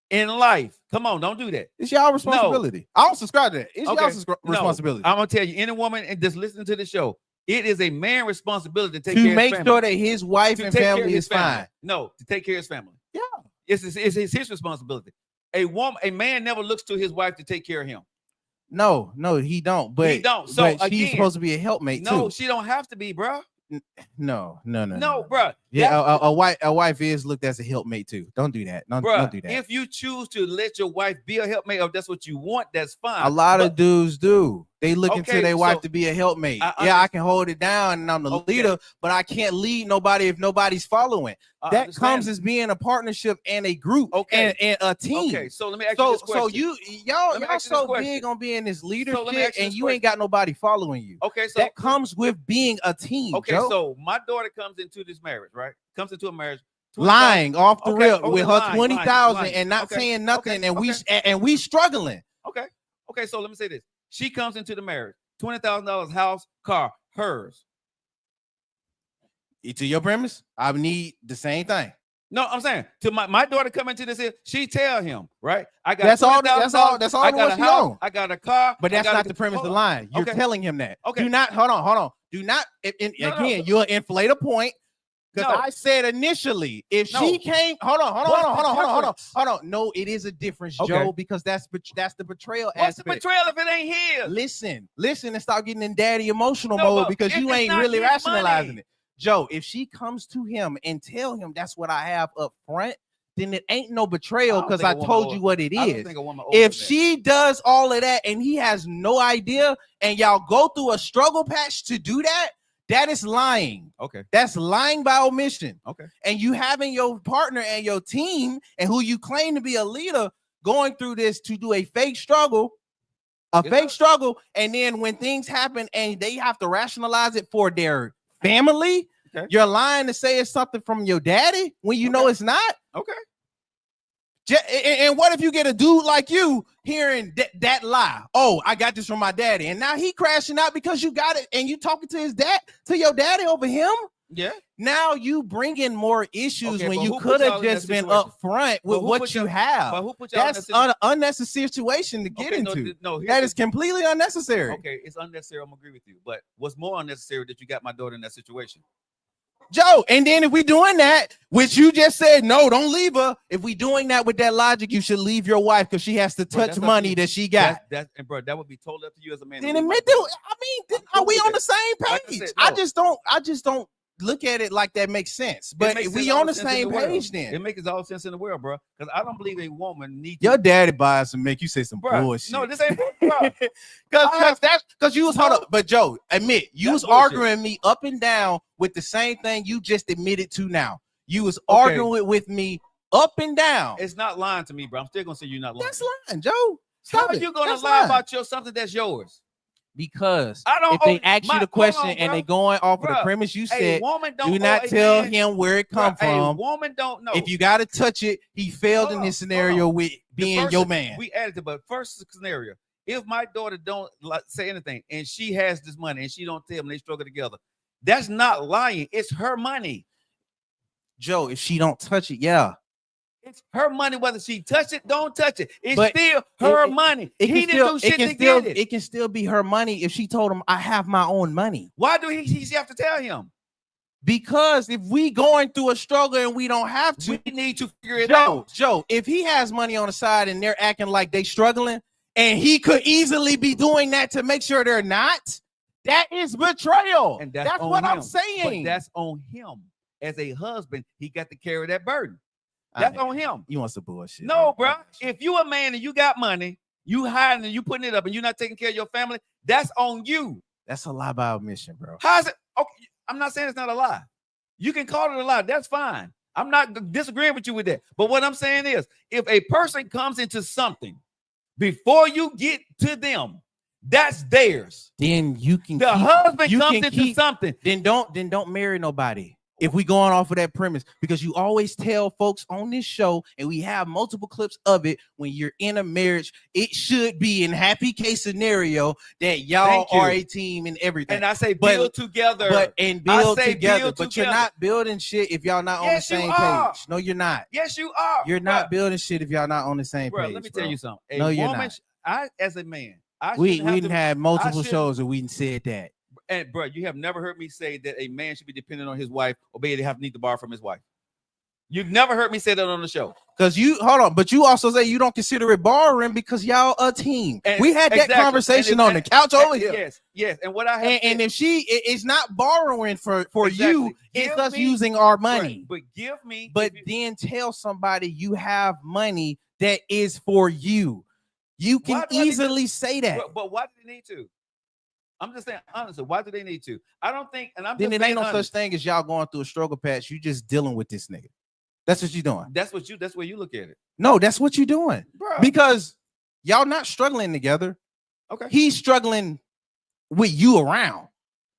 in life, come on, don't do that. It's y'all responsibility. I don't subscribe to that. It's Okay. y'all's No, responsibility I'm gonna tell you, any woman and just listening to the show, it is a man's responsibility to take to care make of his sure family. that his wife To and take care of family his is family. fine. No, to take care of his family. Yeah. It's his responsibility. A man never looks to his wife to take care of him. No, he don't. But He don't. So, but she's again, supposed to be a helpmate No, too. she don't have to be, bro. No, bro. Yeah, a wife is looked as a helpmate too. Don't do that. Don't do that. If you choose to let your wife be a helpmate, or that's what you want, that's fine. A lot of But- dudes do. They looking Okay, to their wife so to be a helpmate. I I can hold it down and I'm the Okay. leader, but I can't lead nobody if nobody's following. I That understand. comes as being a partnership and a group Okay. and a team. Okay, so let me ask you So this question. y'all Let me ask you this so question. big on being this let me leadership ask you and this you ain't got nobody following you. Okay, so That comes with being a team. okay, Joe. so my daughter comes into this marriage, right? Comes into a marriage, 20,000 lying off the Okay, rip oh, with her lying, 20,000 lying. and not Okay, saying nothing, okay, and we struggling. Okay, so let me say this. She comes into the marriage, $20,000 house, car, hers. To your premise, I need the same thing. No, I'm saying to my daughter come into this here, she tell him, right? I got That's all. $20,000, That's all. I the got one a she house, own. I got a car, But I that's got not a- the premise of hold the on. line. You're Okay. telling him that. Okay. Do not. Hold on. Do not. No, Again, you'll inflate a point. Because No. I said initially, if No. she came, hold on. What's the difference? No, it is a difference, Okay. Joe, because that's the betrayal What's the aspect. betrayal if it ain't his? Listen, and stop getting in daddy emotional No, mode but because if you it's ain't not really his rationalizing money. it. Joe, if she comes to him and tell him that's what I have up front, then it ain't no betrayal don't because think I a woman told owes- you what it I don't is. think a woman owes If him that. she does all of that and he has no idea and y'all go through a struggle patch to do that, that is lying. Okay. That's lying by omission. Okay. And you having your partner and your team and who you claim to be a leader going through this to do a fake struggle, and then when things happen and they have to rationalize it for their family, Okay. you're lying to say it's something from your daddy when you know it's not. Okay. And what if you get a dude like you hearing that lie? Oh, I got this from my daddy, and now he crashing out because you got it, and you talking to your daddy over him. Yeah. Now you bring in more issues Okay, when but you who could put y'all have in that just been situation? upfront But with who what put you y'all- have. But who put y'all in That's that situation? unnecessary situation to get Okay, into. no, here's That the- is completely unnecessary. Okay, it's unnecessary. I'm gonna agree with you. But what's more unnecessary that you got my daughter in that situation? Joe, and then if we doing that, which you just said, no, don't leave her. If we doing that with that logic, you should leave your wife because she has to Bro, touch that's up to money you. that she got. And bro, that would be totally up to you as a man. to Then leave my admit daughter. that. I mean, I'm are we cool on with the same Like I page? said, I no. just don't look at it like that makes sense. But makes if we all on the sense in same world. page, then It makes all sense in the world, bro. Because I don't believe a woman needs your daddy buys and make you say some Bruh, bullshit. No, this ain't bro. Because you was hold up, but Joe, admit you That's was bullshit. arguing me up and down with the same thing you just admitted to now. You was Okay. arguing with me up and down. It's not lying to me, bro. I'm still gonna say you're not lying. That's lying, Joe. How Stop are it. you gonna That's lie lying. about something that's yours? Because I don't if they owe- ask my- you the hold question on, and bro. they going off of the Bruh, premise you A said, woman don't do owe not a tell man- him where it come Bruh, from. A woman don't know. If you got to touch it, he failed Hold in on, his scenario with The being first- your man. We added it, but first scenario, if my daughter don't say anything and she has this money and she don't tell them, they struggle together, that's not lying. It's her money. Joe, if she don't touch it, yeah. It's her money, whether she touch it, don't touch it. It's But still her it- money. It He can didn't still, do shit it can to still, get it. it can still be her money if she told him, I have my own money. Why do he have to tell him? Because if we going through a struggle and we don't have to, We need to figure it out. Joe, if he has money on the side and they're acting like they struggling, and he could easily be doing that to make sure they're not, that is betrayal. And that's on what him. I'm saying. But that's on him. As a husband, he got to carry that burden. That's on him. You want some bullshit? No, bro. If you a man and you got money, you hiding and you putting it up and you're not taking care of your family, that's on you. That's a lie by omission, bro. How's it? Okay, I'm not saying it's not a lie. You can call it a lie. That's fine. I'm not disagreeing with you with that. But what I'm saying is, if a person comes into something before you get to them, that's theirs. Then you can. The husband you comes can into keep- something. Then don't marry nobody. If we going off of that premise, because you always tell folks on this show, and we have multiple clips of it, when you're in a marriage, it should be in happy case scenario that y'all Thank you. are a team and everything. And I say But- build together. But and I build say together. build But you're together. not building shit if y'all not on Yes, the you same are. page. No, you're not. Yes, you are. You're not Bruh. building shit if y'all not on the same Bro, page. let me bro. tell you something. A No, you're woman, not. I as a man, I We shouldn't have didn't to- have multiple shouldn't- shows and we didn't said that. And bro, you have never heard me say that a man should be dependent on his wife or be able to need to borrow from his wife. You've never heard me say that on the show. Because you hold on, but you also say you don't consider it borrowing because y'all a team. And we had that exactly. conversation And on the couch over here. Yes. And what I have And if it's not borrowing for Exactly. you, it's Give us me- using our right, money. but give me, But if you- then tell somebody you have money that is for you. You can Why do I need to- easily say that. but why do they need to? I'm just saying honestly, why do they need to? I don't think, and I'm Then just it ain't being no honest. such thing as y'all going through a struggle patch. You just dealing with this nigga. That's what you're doing. That's where you look at it, No, that's what you're doing. bro. Because y'all not struggling together. Okay. He's struggling with you around.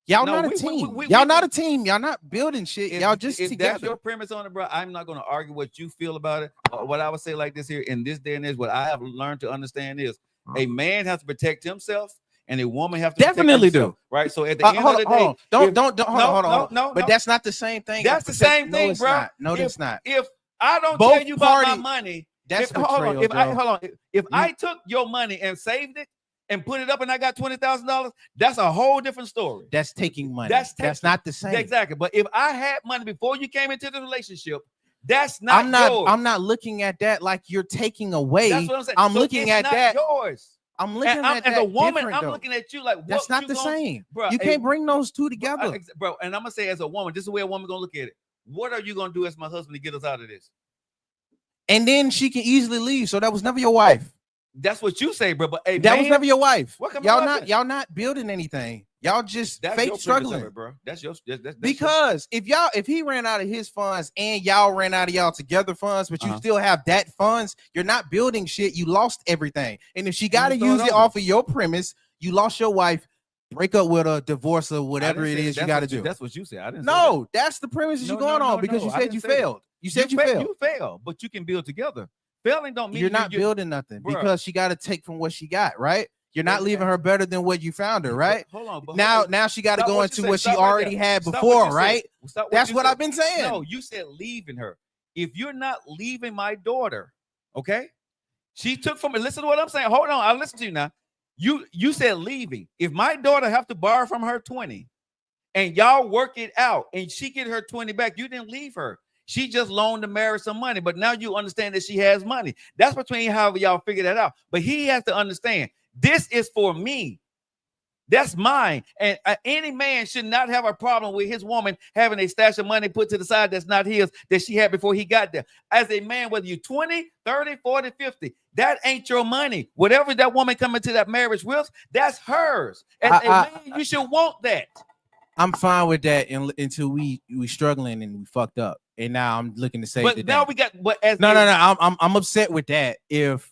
Y'all No, not a we- team. we- y'all we- not a team. Y'all not building shit. If- y'all just if together. that's your premise on it, bro, I'm not going to argue what you feel about it. What I would say like this here in this day and age, what I have learned to understand is a man has to protect himself and a woman has to protect Definitely do. herself, right? So at the end hold of the on, day, hold on. Don't if- hold on, hold on. no, But no. that's not the same thing. That's as the same no, thing, it's bro. Not. No, If- it's not. if I don't Both tell you about my parties- money, That's if, hold on, betrayal, if I Joe. hold on, if I took your money and saved it and put it up and I got $20,000, that's a whole different story. That's taking money. That's That's taking- not the same. Exactly. But if I had money before you came into the relationship, that's not yours. I'm not looking at that like you're taking away. That's what I'm saying. I'm So looking it's at not that. yours. I'm looking And I'm, at as that a woman, different, I'm though. looking at you like That's what not you the gonna- same. Bruh, You a- can't bring those two together. bro. And I'm gonna say as a woman, this is the way a woman gonna look at it. What are you gonna do as my husband to get us out of this? And then she can easily leave. So that was never your wife. That's what you say, bro. But hey, That was never your wife. What kind of Y'all wife not is- y'all not building anything. Y'all just that's fake your premise of struggling. it, bro. That's your that's Because if he ran out of his funds and y'all ran out of y'all together funds, but you Uh-huh. still have that funds, you're not building shit. You lost everything. And if she got to start use it over. off of your premise, you lost your wife. Break up with her, divorce her, whatever it is you got to do. That's what you said. I didn't. say No, that's the premise that No, you're going no, on no, because no, you I said didn't you say that. failed. You said you fa- failed. You fail, but you can build together. Failing don't mean You're not you, building nothing Bruh. because she got to take from what she got, right? You're not Okay. leaving her better than what you found her, right? Hold on. But Now, hold on. now she got to Stop go what you into said. what she Stop right already there. had Stop what before, you said. right? Stop what That's you what said. I've been saying. No, you said leaving her. If you're not leaving my daughter, okay? She took from it. Listen to what I'm saying. Hold on. I'll listen to you now. You said leaving. If my daughter have to borrow from her 20 and y'all work it out and she get her 20 back, you didn't leave her. She just loaned the marriage some money, but now you understand that she has money. That's between however y'all figure that out. But he has to understand this is for me. That's mine. And any man should not have a problem with his woman having a stash of money put to the side that's not his, that she had before he got there. As a man, whether you're 20, 30, 40, 50, that ain't your money. Whatever that woman come into that marriage with, that's hers. As a man, you should want that. I'm fine with that until we struggling and we fucked up. And now I'm looking to say But that. now we got what as No. I'm upset with that. If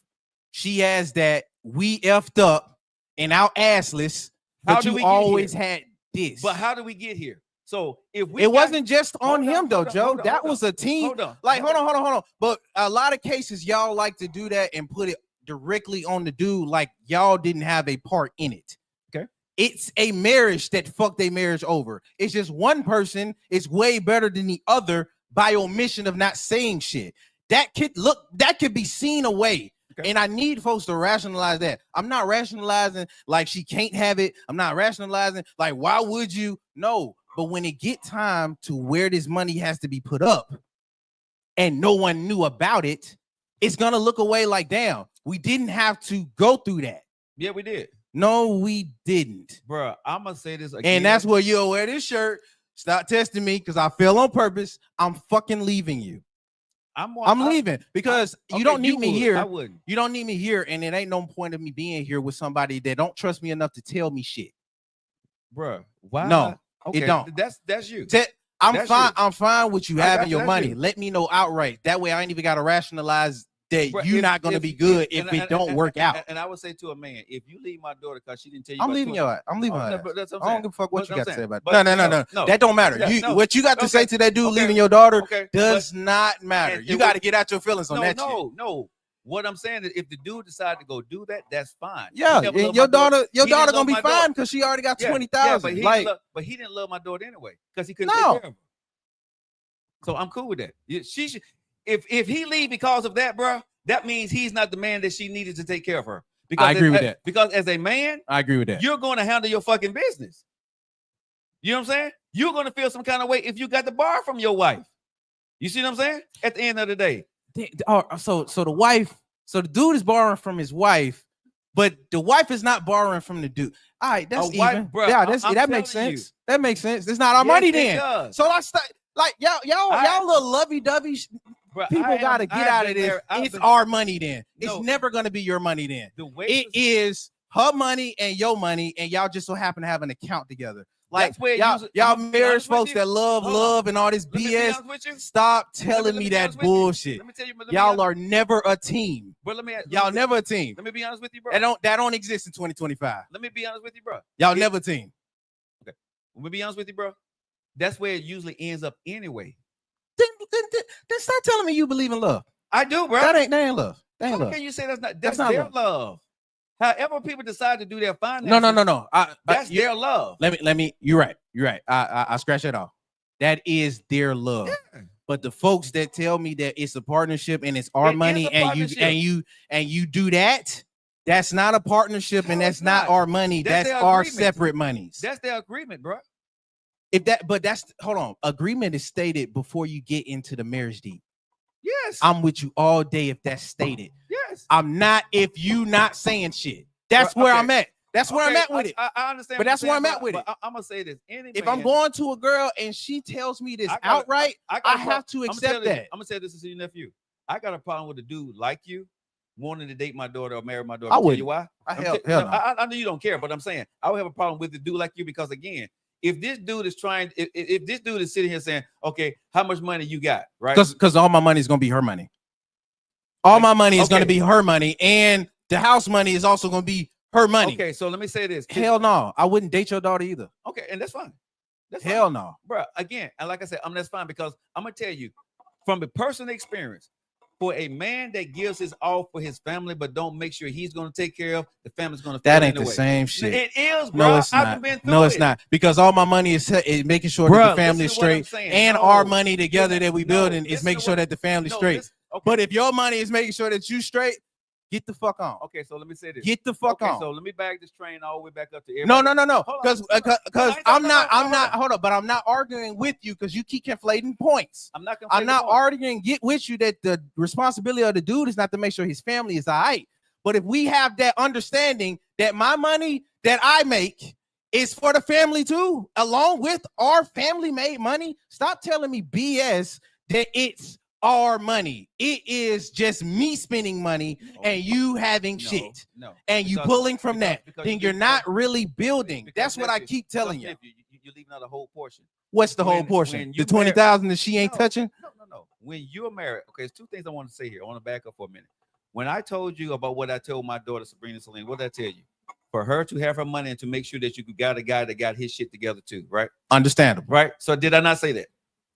she has that, we effed up and out assless, How but do you we get always here? had this. But how do we get here? So if we it got- wasn't just on Hold him though, hold Joe. hold that hold was a team. Hold on. Like, hold on. But a lot of cases, y'all like to do that and put it directly on the dude like y'all didn't have a part in it. Okay. It's a marriage that fucked a marriage over. It's just one person is way better than the other by omission of not saying shit. That could be seen away. Okay. And I need folks to rationalize that. I'm not rationalizing like she can't have it. I'm not rationalizing like why would you? No, but when it get time to where this money has to be put up and no one knew about it, it's gonna look away like damn, we didn't have to go through that. Yeah, we did. No, we didn't. Bro, I'm gonna say this again. And that's where you'll wear this shirt. Stop testing me because I fell on purpose. I'm fucking leaving you. I'm leaving because you don't need me here. I wouldn't. You don't need me here, and it ain't no point of me being here with somebody that don't trust me enough to tell me shit. Bro, why? No, okay, it don't. That's you. I'm That's fine. you. I'm fine with you I got having you, your that's money. you. Let me know outright. That way, I ain't even got to rationalize that Bro, you're not going to be good if it don't work out. And I would say to a man, if you leave my daughter because she didn't tell you, I'm about leaving 20 your ass. I'm leaving Oh, her no, ass. but that's what I'm I don't saying. give a fuck what But you I'm got to saying. say about But it. No. no. That don't matter. Yeah, no. What you got to say Okay. to that dude Okay. leaving your daughter Okay. does not matter. and You it got to would- get out your feelings on that shit. No. What I'm saying is, if the dude decided to go do that, that's fine. Yeah, He never and loved your my daughter He didn't gonna love be my fine daughter. because she already got Yeah, 20,000. Yeah, Like, but he didn't love my daughter anyway because he couldn't No. take care of her. So I'm cool with that. She should, if he leave because of that, bro, that means he's not the man that she needed to take care of her. Because I agree with that. Because as a man, I agree with that. you're going to handle your fucking business. You know what I'm saying? You're going to feel some kind of way if you got to borrow from your wife. You see what I'm saying? At the end of the day, So the dude is borrowing from his wife, but the wife is not borrowing from the dude. All right, that's A wife, even. bruh, Yeah, I'm that makes telling you. sense. That makes sense. It's not our Yes, money it then. does. So that's like y'all little lovey-dovey Bro, people got to get out of this. It's our money then. No. It's never going to be your money then. the way It is her money and your money, and y'all just so happen to have an account together. Like That's where it y'all, usually- y'all I'm gonna be marriage honest with folks you. that love Hold on. love and all this Let me be BS. honest with you. Stop Let me telling me be that honest with you. bullshit. Let me tell you, Y'all are never a team. But let me Y'all never a team. Let me be honest with you, bro. That don't exist in 2025. Let me be honest with you, bro. Y'all never a team. Let me be honest with you, bro. That's where it usually ends up anyway. Then stop telling me you believe in love. I do, bro. That ain't love. That ain't How love. can you say that's not That's that's not their love. love? However, people decide to do their finances. No. That's their love. Let me. You're right. I scratch that off. That is their love. Yeah. But the folks that tell me that it's a partnership and it's our It is money a and partnership. you do that, that's not a partnership and No, that's it's not not. our money. That's That's their our agreement. separate monies. That's their agreement, bro. Hold on. Agreement is stated before you get into the marriage deed. Yes. I'm with you all day if that's stated. yes. I'm not if you not saying shit. That's Well, where okay. I'm at. That's where I'm Okay, at with it. I understand. But what that's you're where I'm saying, at with but it. I'm gonna say this. If I'm going to a girl and she tells me this outright, I have to accept that. I'm gonna say this to your nephew. I got a problem with a dude like you wanting to date my daughter or marry my daughter. I I'll tell wouldn't. you why. Hell no. I know you don't care, but I'm saying I would have a problem with a dude like you because again, if this dude is trying, if this dude is sitting here saying, okay, how much money you got, right? Because all my money is gonna be her money. All my money is gonna Okay. be her money, and the house money is also gonna be her money. Okay, so let me say this. Hell no, I wouldn't date your daughter either. Okay, and that's fine. That's Hell fine. no. Bro. Again, and like I said, that's fine because I'm gonna tell you from a personal experience. For a man that gives his all for his family, but don't make sure he's going to take care of the family's going to. That ain't the same shit. It is, bro. No, it's not. No, it's not. Because all my money is making sure that Bruh, the family is listen to what I'm straight, saying. and No. our money together Yeah, that we no, building is listen making to sure what- that the family's No, straight. listen- okay. But if your money is making sure that you straight, get the fuck on. Okay, so let me say this. Get the fuck okay, on. so let me bag this train all the way back up to No. everybody. Hold on. Because No, I'm no, not. Hold up, but I'm not arguing with you because you keep conflating points. I'm not. I'm not arguing with you that the responsibility of the dude is not to make sure his family is all right. But if we have that understanding that my money that I make is for the family too, along with our family made money, stop telling me BS that it's our money. It is just me spending money and you having shit. No. And you Because- pulling from because- that. because Then you- you're not really building. because That's what I nephew- keep telling because you. nephew, you're leaving out a whole portion. What's the whole when portion? you The 20,000 that she ain't No, touching? No. When you're married, okay, there's two things I want to say here. I want to back up for a minute. When I told you about what I told my daughter Sabrina Celine, what did I tell you? For her to have her money and to make sure that you got a guy that got his shit together too, right? Understandable. Right. So did I not say that?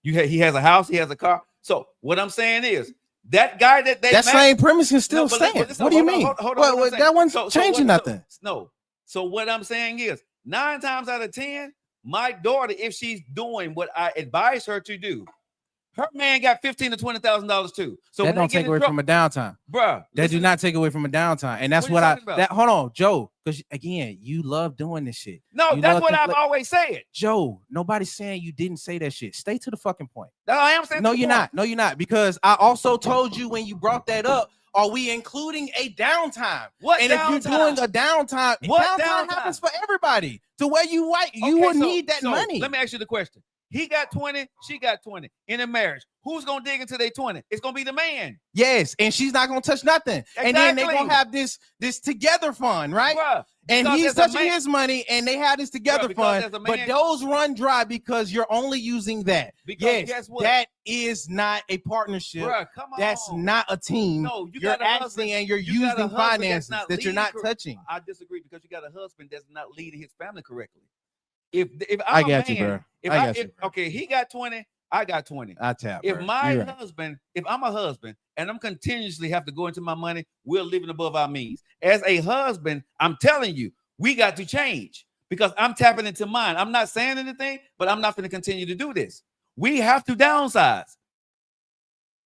He has a house, he has a car. So what I'm saying is That guy that they that met- same premise can still No, but stand. listen, What do you hold on, mean? hold on, Well, what I'm that one's saying. changing what- nothing. No. So what I'm saying is 9 times out of 10, my daughter, if she's doing what I advise her to do, her man got $15,000 to $20,000 too. So That when they don't get take in away trouble, from a downtime. bruh, That do listen, not take away from a downtime, and that's What are you what I. talking about? That hold on, Joe, because again, you love doing this shit. No, You that's love what I've conflict- always said. Joe, nobody's saying you didn't say that shit. Stay to the fucking point. No, I am saying No, the you're point. not. No, you're not. Because I also told you when you brought that up, are we including a downtime? What And if you're downtime? doing a downtime, What downtime downtime? happens for everybody. To where you Okay, will so- need that so money. Let me ask you the question. He got 20, she got 20 in a marriage. Who's gonna dig into their 20? It's gonna be the man. Yes, and she's not gonna touch nothing. And then they're Exactly. gonna have this together fund, right? Bruh, And because he's as a touching man- his money, and they have this together because fund. as a But man- those run dry because you're only using that. Because Yes, guess what? that is not a partnership. Bruh, come on. That's not a team. No, you You're got a acting husband- and you're you got a using husband that's finances not that you're leading not cor- touching. I disagree because you got a husband that's not leading his family correctly. If I I'm a got you, man, bro. If I got you, bro. Okay, he got 20, I got 20. I tap. If bro. my You're right. husband, if I'm a husband and I'm continuously have to go into my money, we're living above our means. As a husband, I'm telling you, we got to change because I'm tapping into mine. I'm not saying anything, but I'm not going to continue to do this. We have to downsize.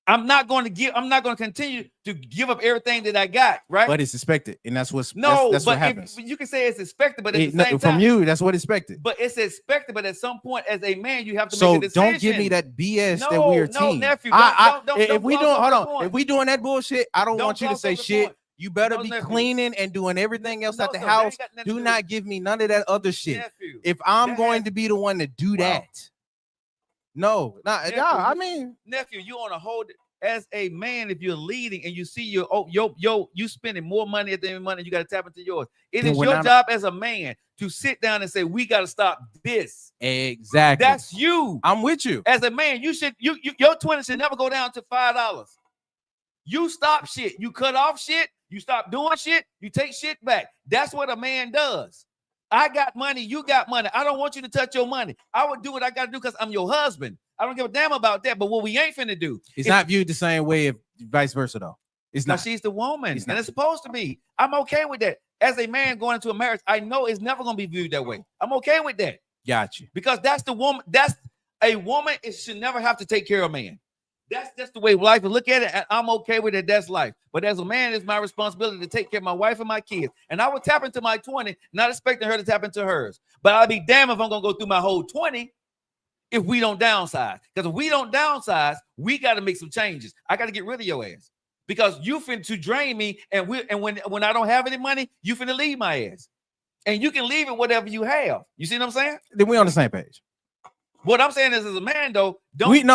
I'm not going to continue to give up everything that I got, right? But it's expected, and that's what's no, that's but what happens. you can say it's expected, but at It- the same from time, you, that's what expected. but it's expected. But at some point, as a man, you have to So make a decision. don't give me that BS that No, we are no, team. nephew, I- don't if we gloss doing, over hold the on, point. if we doing that bullshit, I don't Don't want you to gloss say over the shit. point. You better No, be nephew. cleaning and doing everything else No, at the sir, that ain't house. got nothing to Do do not with- give me none of that other shit. Nephew, If I'm that going has- to be the one to do Wow. that, no, nah, Nephew, nah, I mean, nephew, you on a whole as a man, if you're leading and you see you spending more money at the end of the money, you got to tap into yours. It Then is we're your not- job as a man to sit down and say, we got to stop this. exactly. That's you. I'm with you. As a man, you should your 20 should never go down to $5. You stop shit, you cut off shit, you stop doing shit, you take shit back. That's what a man does. I got money, you got money. I don't want you to touch your money. I would do what I got to do because I'm your husband. I don't give a damn about that. But what we ain't finna do, It's is- not viewed the same way if vice versa, though. It's now not. she's the woman, It's and not. it's supposed to be. I'm okay with that. As a man going into a marriage, I know it's never gonna be viewed that way. I'm okay with that Got you. because that's the woman. That's a woman. It should never have to take care of a man. That's just the way life is. Look at it, and I'm okay with it. That's life. But as a man, it's my responsibility to take care of my wife and my kids. And I would tap into my 20, not expecting her to tap into hers. But I'll be damned if I'm gonna go through my whole 20 if we don't downsize. Because if we don't downsize, we got to make some changes. I got to get rid of your ass because you finna to drain me, and when I don't have any money, you finna leave my ass, and you can leave it whatever you have. You see what I'm saying? Then we on the same page. What I'm saying is, as a man, though, don't We've been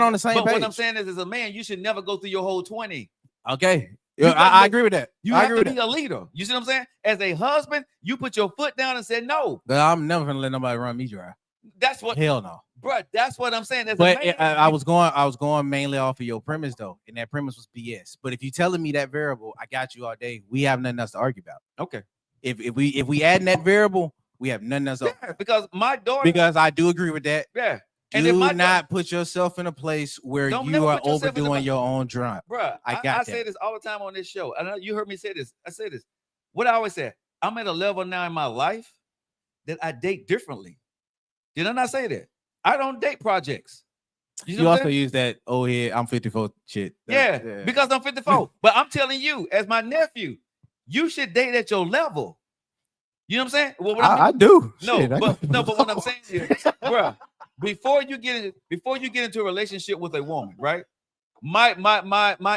on the same But page. what I'm saying is, as a man, you should never go through your whole 20. Okay. You Yeah, got- I agree with that. You I have agree to with be that. a leader. You see what I'm saying? As a husband, you put your foot down and said no. But I'm never gonna let nobody run me dry. That's what, Hell no. bro. That's what I'm saying. As But a man, I was going mainly off of your premise though, and that premise was BS. But if you telling me that variable, I got you all day. We have nothing else to argue about. okay. If we add that variable, we have nothing else. Yeah, because my daughter. Because I do agree with that. yeah. And if Do my not put yourself in a place where Don't you never are put yourself in the overdoing bo- your own drop. Bruh, I got I that. say this all the time on this show. I know you heard me say this. I say this. What I always say, I'm at a level now in my life that I date differently. Did I not say that? I don't date projects. You, know You what I'm also saying? use that, oh yeah, I'm 54 shit. Yeah, because I'm 54. But I'm telling you, as my nephew, you should date at your level. You know what I'm saying? Well, what I mean- do. No, Shit, I but got- no, but what I'm saying is, bruh, before you get into a relationship with a woman, right? My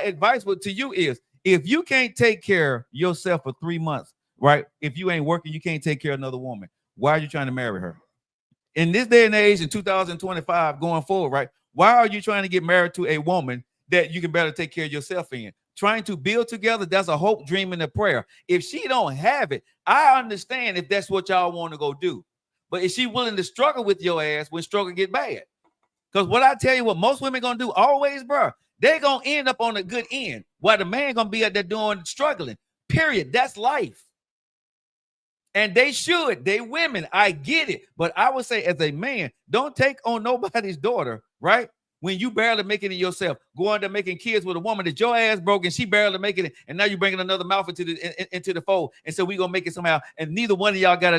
advice to you is, if you can't take care of yourself for 3 months, right? If you ain't working, you can't take care of another woman. Why are you trying to marry her? In this day and age, in 2025, going forward, right? Why are you trying to get married to a woman that you can better take care of yourself in? Trying to build together, that's a hope, dream, and a prayer. If she don't have it, I understand if that's what y'all want to go do. But is she willing to struggle with your ass when struggle get bad? Because what I tell you, what most women gonna do always, bro, they gonna end up on a good end, while the man gonna be out there doing struggling. Period. That's life. And they should. They women. I get it. But I would say, as a man, don't take on nobody's daughter, right? when you barely making it yourself, going to making kids with a woman that your ass broke and she barely making it, and now you bringing another mouth into the fold, and so we gonna make it somehow, and neither one of y'all got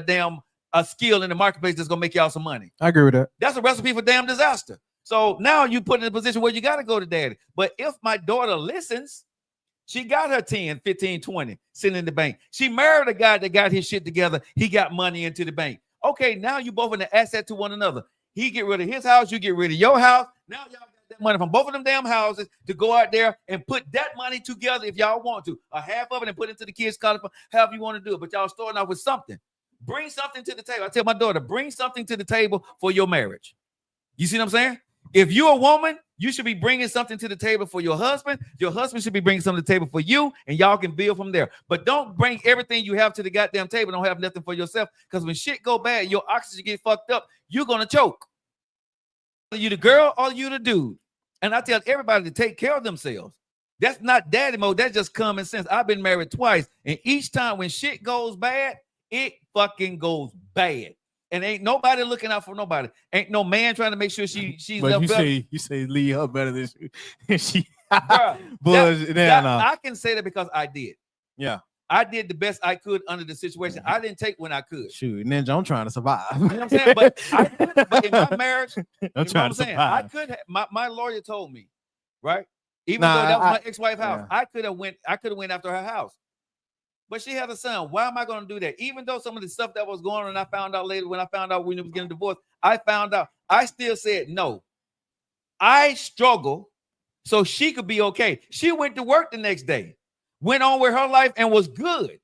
a skill in the marketplace that's gonna make y'all some money. I agree with that. That's a recipe for damn disaster. So now you put in a position where you got to go to daddy. But if my daughter listens, she got her 10, 15, 20 sitting in the bank. She married a guy that got his shit together. He got money into the bank. Okay, now you both in the asset to one another. He get rid of his house, you get rid of your house. Now y'all got that money from both of them damn houses to go out there and put that money together if y'all want to. A half of it and put it into the kids' college, however you want to do it. But y'all starting off with something. Bring something to the table. I tell my daughter, bring something to the table for your marriage. You see what I'm saying? If you're a woman, you should be bringing something to the table for your husband. Your husband should be bringing something to the table for you, and y'all can build from there. But don't bring everything you have to the goddamn table. Don't have nothing for yourself, because when shit go bad, your oxygen get fucked up. You're gonna choke. Whether you the girl or you the dude. And I tell everybody to take care of themselves. That's not daddy mode. That's just common sense. I've been married twice, and each time when shit goes bad, it fucking goes bad. And ain't nobody looking out for nobody. Ain't no man trying to make sure she's But left you say leave her better than she. Bruh, Bullshit. I can say that because I did. Yeah. I did the best I could under the situation. I didn't take when I could. Shoot, Ninja, I'm trying to survive. You know what I'm saying? But in my marriage, I'm trying to saying? I survive. could have, my lawyer told me, right? Even Nah, though that was I- my ex-wife's house, yeah. I could have went after her house. But she had a son. Why am I going to do that? Even though some of the stuff that was going on, I found out later when we was getting divorced, I found out. I still said no. I struggle so she could be okay. She went to work the next day, went on with her life, and was good.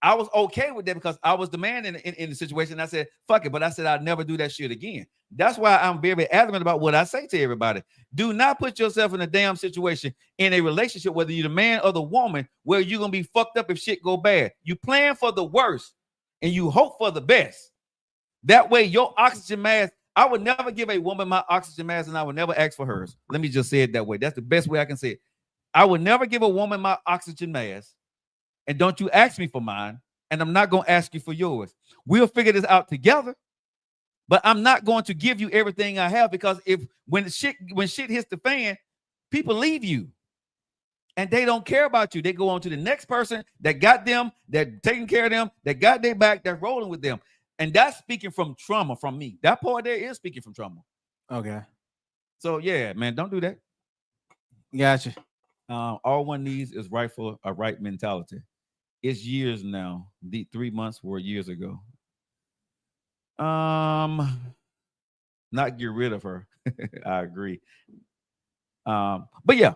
I was okay with that because I was the man in the situation. I said, fuck it. But I said, I'll never do that shit again. That's why I'm very adamant about what I say to everybody. Do not put yourself in a damn situation in a relationship, whether you're the man or the woman, where you're going to be fucked up if shit go bad. You plan for the worst and you hope for the best. That way, your oxygen mask, I would never give a woman my oxygen mask, and I would never ask for hers. Let me just say it that way. That's the best way I can say it. I would never give a woman my oxygen mask, and don't you ask me for mine, and I'm not going to ask you for yours. We'll figure this out together, but I'm not going to give you everything I have, because when shit hits the fan, people leave you, and they don't care about you. They go on to the next person that got them, that taking care of them, that got their back, that rolling with them. And that's speaking from trauma from me. That part there is speaking from trauma. Okay. So yeah, man, don't do that. Gotcha. All one needs is a right mentality. It's years now. The 3 months were years ago. Not get rid of her. I agree. But yeah,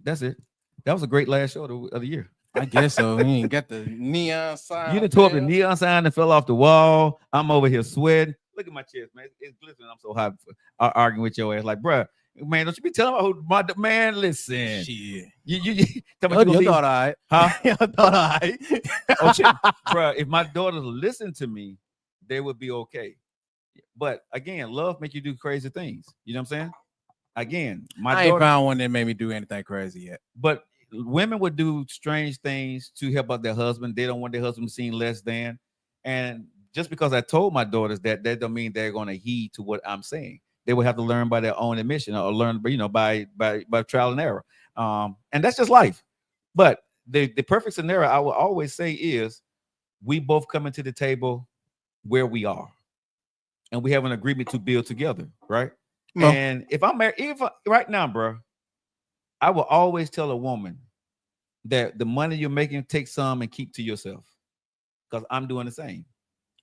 that's it. That was a great last show of the year. I guess so. You ain't got the neon sign. You done tore up the neon sign and fell off the wall. I'm over here sweating. Look at my chest, man. It's glistening. I'm so hot for arguing with your ass. Like, bruh, man, don't you be telling me who my man? Listen, Shit. you tell me Your you daughter, all right. huh? Your daughter, all right. Oh shit, bruh. If my daughters listen to me, they would be okay. But again, love make you do crazy things. You know what I'm saying? Again, I ain't found one that made me do anything crazy yet. but women would do strange things to help out their husband. They don't want their husband seen less than. And just because I told my daughters that don't mean they're going to heed to what I'm saying. They would have to learn by their own admission, or learn, by trial and error. And that's just life. But the perfect scenario I will always say is we both come into the table where we are, and we have an agreement to build together, right? No. And if I'm married, right now, bro, I will always tell a woman that the money you're making, take some and keep to yourself, because I'm doing the same.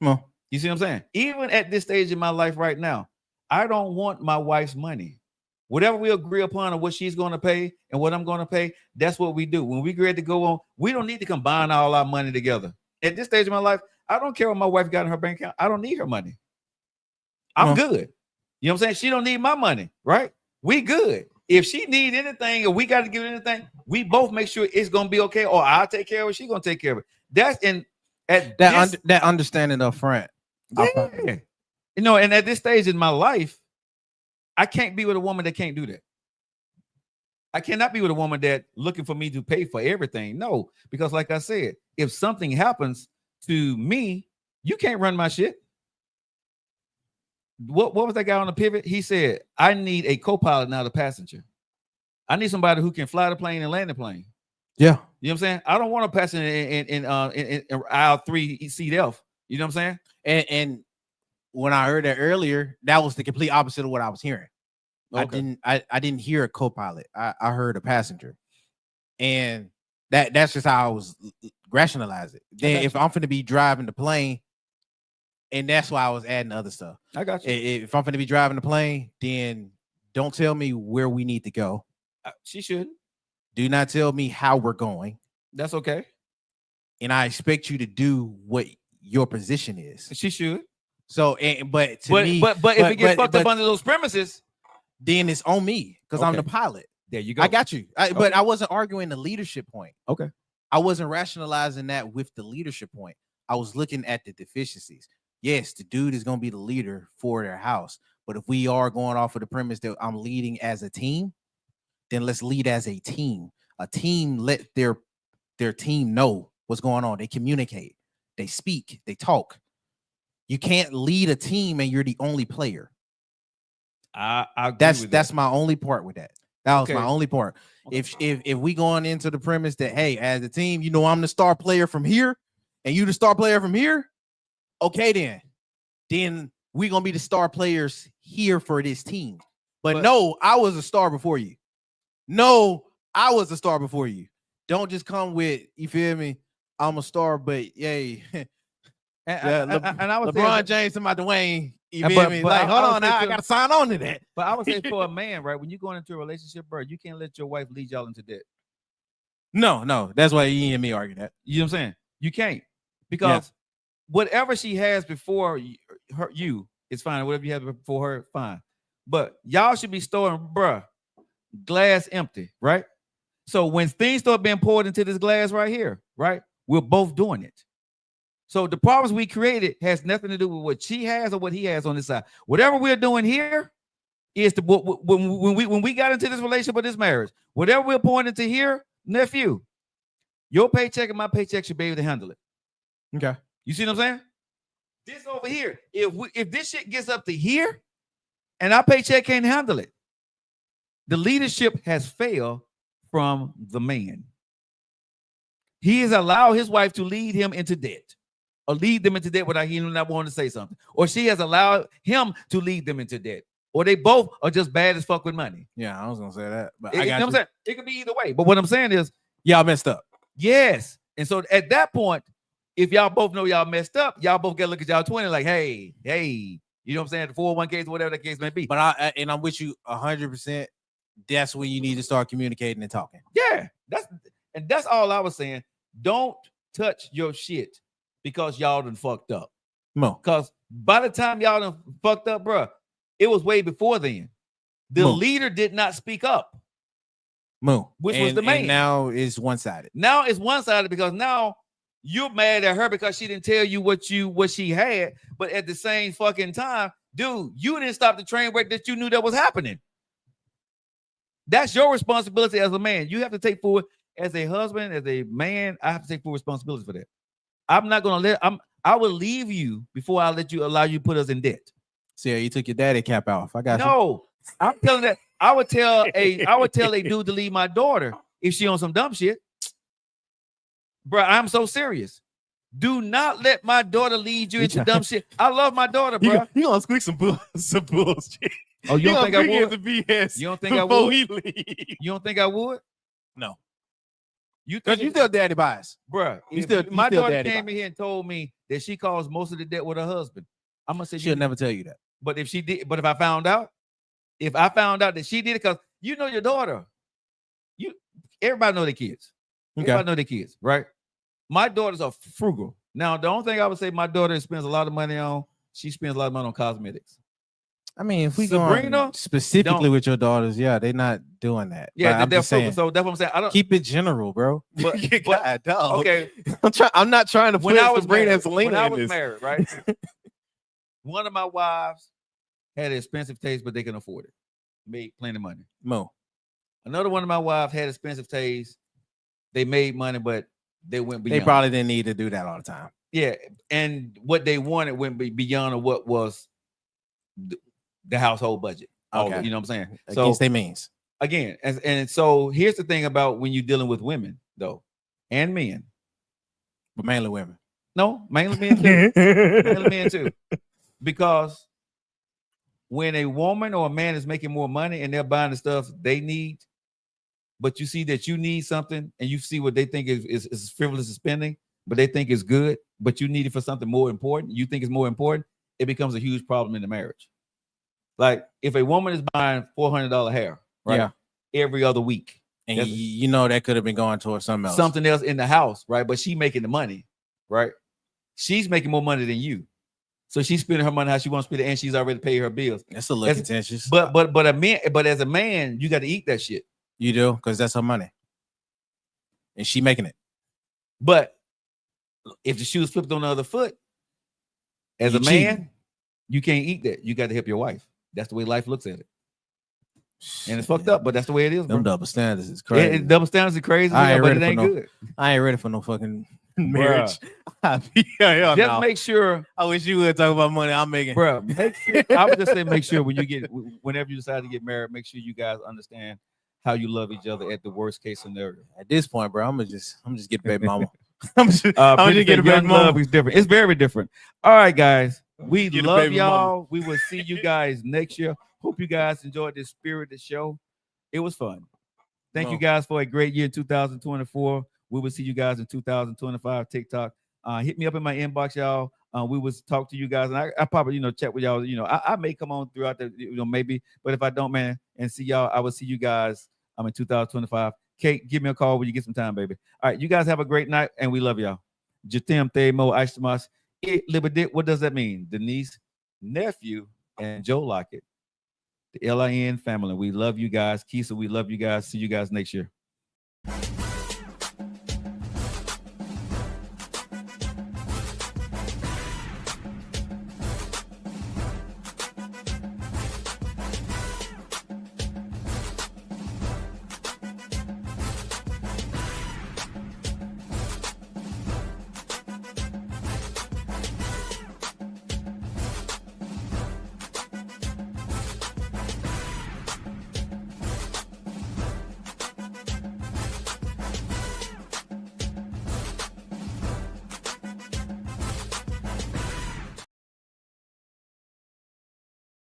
No. You see what I'm saying? Even at this stage in my life right now, I don't want my wife's money. Whatever we agree upon, or what she's going to pay and what I'm going to pay, that's what we do. When we agree to go on, we don't need to combine all our money together. At this stage of my life, I don't care what my wife got in her bank account. I don't need her money. I'm good. You know what I'm saying? She don't need my money, right? We good. If she need anything, or we got to give anything, we both make sure it's gonna be okay, or I'll take care of it. She's gonna take care of it. That's that understanding up front. yeah. And at this stage in my life, I can't be with a woman that can't do that. I cannot be with a woman that looking for me to pay for everything. No, because like I said, if something happens to me, you can't run my shit. what was that guy on the pivot? He said, I need a co-pilot, not a passenger. I need somebody who can fly the plane and land the plane. Yeah. You know what I'm saying? I don't want a passenger in aisle 3 seat F. You know what I'm saying? And when I heard that earlier, that was the complete opposite of what I was hearing. Okay. I didn't hear a co-pilot. I heard a passenger. And that's just how I was rationalize it. Then if I'm finna be driving the plane, and that's why I was adding other stuff. I got you. If I'm finna be driving the plane, then don't tell me where we need to go. She should. Do not tell me how we're going. That's okay. And I expect you to do what your position is. She should. So, but if it gets fucked up under those premises, then it's on me because I'm the pilot. There you go. I got you. But I wasn't arguing the leadership point. Okay. I wasn't rationalizing that with the leadership point. I was looking at the deficiencies. Yes, the dude is going to be the leader for their house. But if we are going off of the premise that I'm leading as a team, then let's lead as a team. A team let their team know what's going on. They communicate, they speak, they talk. You can't lead a team and you're the only player. That's my only part with that. That was my only part. Okay. If we going into the premise that, hey, as a team, you know, I'm the star player from here and you the star player from here. Okay, then we're gonna be the star players here for this team. But no, I was a star before you. No, I was a star before you. Don't just come with, you feel me? I'm a star, but yay. And I was LeBron James and my Dwayne. You feel me? Like, hold on now, I gotta sign on to that. But I would say for a man, right? When you're going into a relationship, bro, you can't let your wife lead y'all into debt. No, that's why you and me argue that. You know what I'm saying? You can't, because whatever she has before you is fine. Whatever you have before her, fine. But y'all should be storing, bruh, glass empty, right? So when things start being poured into this glass right here, right, we're both doing it. So the problems we created has nothing to do with what she has or what he has on this side. Whatever we're doing here is when we got into this relationship or this marriage, whatever we're pouring into here, nephew, your paycheck and my paycheck should be able to handle it. Okay. You see what I'm saying? This over here, if this shit gets up to here and our paycheck can't handle it, the leadership has failed from the man. He has allowed his wife to lead him into debt, or lead them into debt without him not wanting to say something, or she has allowed him to lead them into debt, or they both are just bad as fuck with money. Yeah, I was gonna say that, but you know what I'm saying? It could be either way. But what I'm saying is, y'all messed up. Yes, and so at that point, if y'all both know y'all messed up, y'all both gotta look at y'all 20 like, hey, you know what I'm saying? The 401ks, whatever the case may be. But I'm with you 100%. That's when you need to start communicating and talking. Yeah, that's all I was saying. Don't touch your shit because y'all done fucked up. No. Because by the time y'all done fucked up, bro, it was way before then. The leader did not speak up. Which was the man. And now it's one-sided. Now it's one-sided because now you're mad at her because she didn't tell you what she had. But at the same fucking time, dude, you didn't stop the train wreck that you knew that was happening. That's your responsibility as a man. You have to take full, as a husband, as a man, I have to take full responsibility for that. I'm not gonna I will leave you before I allow you to put us in debt. See, you took your daddy cap off. I got you. No, I'm telling that I would tell a dude to leave my daughter if she on some dumb shit. Bro, I'm so serious. Do not let my daughter lead you into dumb shit. I love my daughter, bro. You gonna squeak some bullshit. Oh, you don't think I would? BS You don't think I would? You don't think I would? No. You still daddy bias, bro. My daughter came in here and told me that she caused most of the debt with her husband. I'm gonna say she'll never tell you that. But if she did, if I found out that she did it, because you know your daughter, everybody know their kids. Okay. Everybody know their kids, right? My daughters are frugal. Now, the only thing I would say my daughter spends a lot of money on, she spends a lot of money on cosmetics. I mean, if we Sabrina, go specifically with your daughters, yeah, they're not doing that. Yeah, they're frugal. So that's what I'm saying. I don't keep it general, bro. But okay, I'm not trying to put Sabrina and Selena when I in was this. married, right? One of my wives had an expensive taste, but they can afford it. Made plenty of money. Another one of my wives had expensive taste. They made money, but they went beyond. They probably didn't need to do that all the time. Yeah, and what they wanted went beyond what was the household budget. Okay. You know what I'm saying? Against their means. Again, and so here's the thing about when you're dealing with women, though, and men. But mainly women. No, mainly men too. Mainly men too. Because when a woman or a man is making more money and they're buying the stuff they need, but you see that you need something and you see what they think is frivolous spending, but they think is good, but you need it for something more important, you think it's more important, it becomes a huge problem in the marriage. Like if a woman is buying $400 hair, right? Yeah. Every other week. And you know that could have been going towards something else. Something else in the house, right? But she making the money, right? She's making more money than you. So she's spending her money how she wants to spend it, and she's already paid her bills. That's a little contentious. But as a man, you got to eat that shit. You do, because that's her money. And she making it. But if the shoe's flipped on the other foot, as You a man, cheating. you can't eat that. You got to help your wife. That's the way life looks at it. And it's fucked up, but that's the way it is. Them Bro. double standards is crazy. Double standards are crazy, I ain't but ready it for ain't no- good. I ain't ready for no fucking marriage. Hell Just no. make sure, I wish you would talk about money I'm making. bro. Make sure. I would just say, make sure whenever you decide to get married, make sure you guys understand how you love each other at the worst case scenario. At this point, bro, I'm just get a baby mama. I'm just Pretty get a Young baby Love mama. is different. It's very different. All right, guys. We Get a love baby y'all. We will see you guys next year. Hope you guys enjoyed this spirited show. It was fun. Thank you guys for a great year in 2024. We will see you guys in 2025 TikTok. Hit me up in my inbox, y'all. We will talk to you guys, and I probably chat with y'all. I may come on throughout the maybe, but if I don't, man, and see y'all, I will see you guys. I'm in 2025. Kate, give me a call when you get some time, baby. All right, you guys have a great night, and we love y'all. Jatim Themo Aishtamas. What does that mean? Denise, nephew, and Joe Lockett. The LIN family. We love you guys. Keisha, we love you guys. See you guys next year.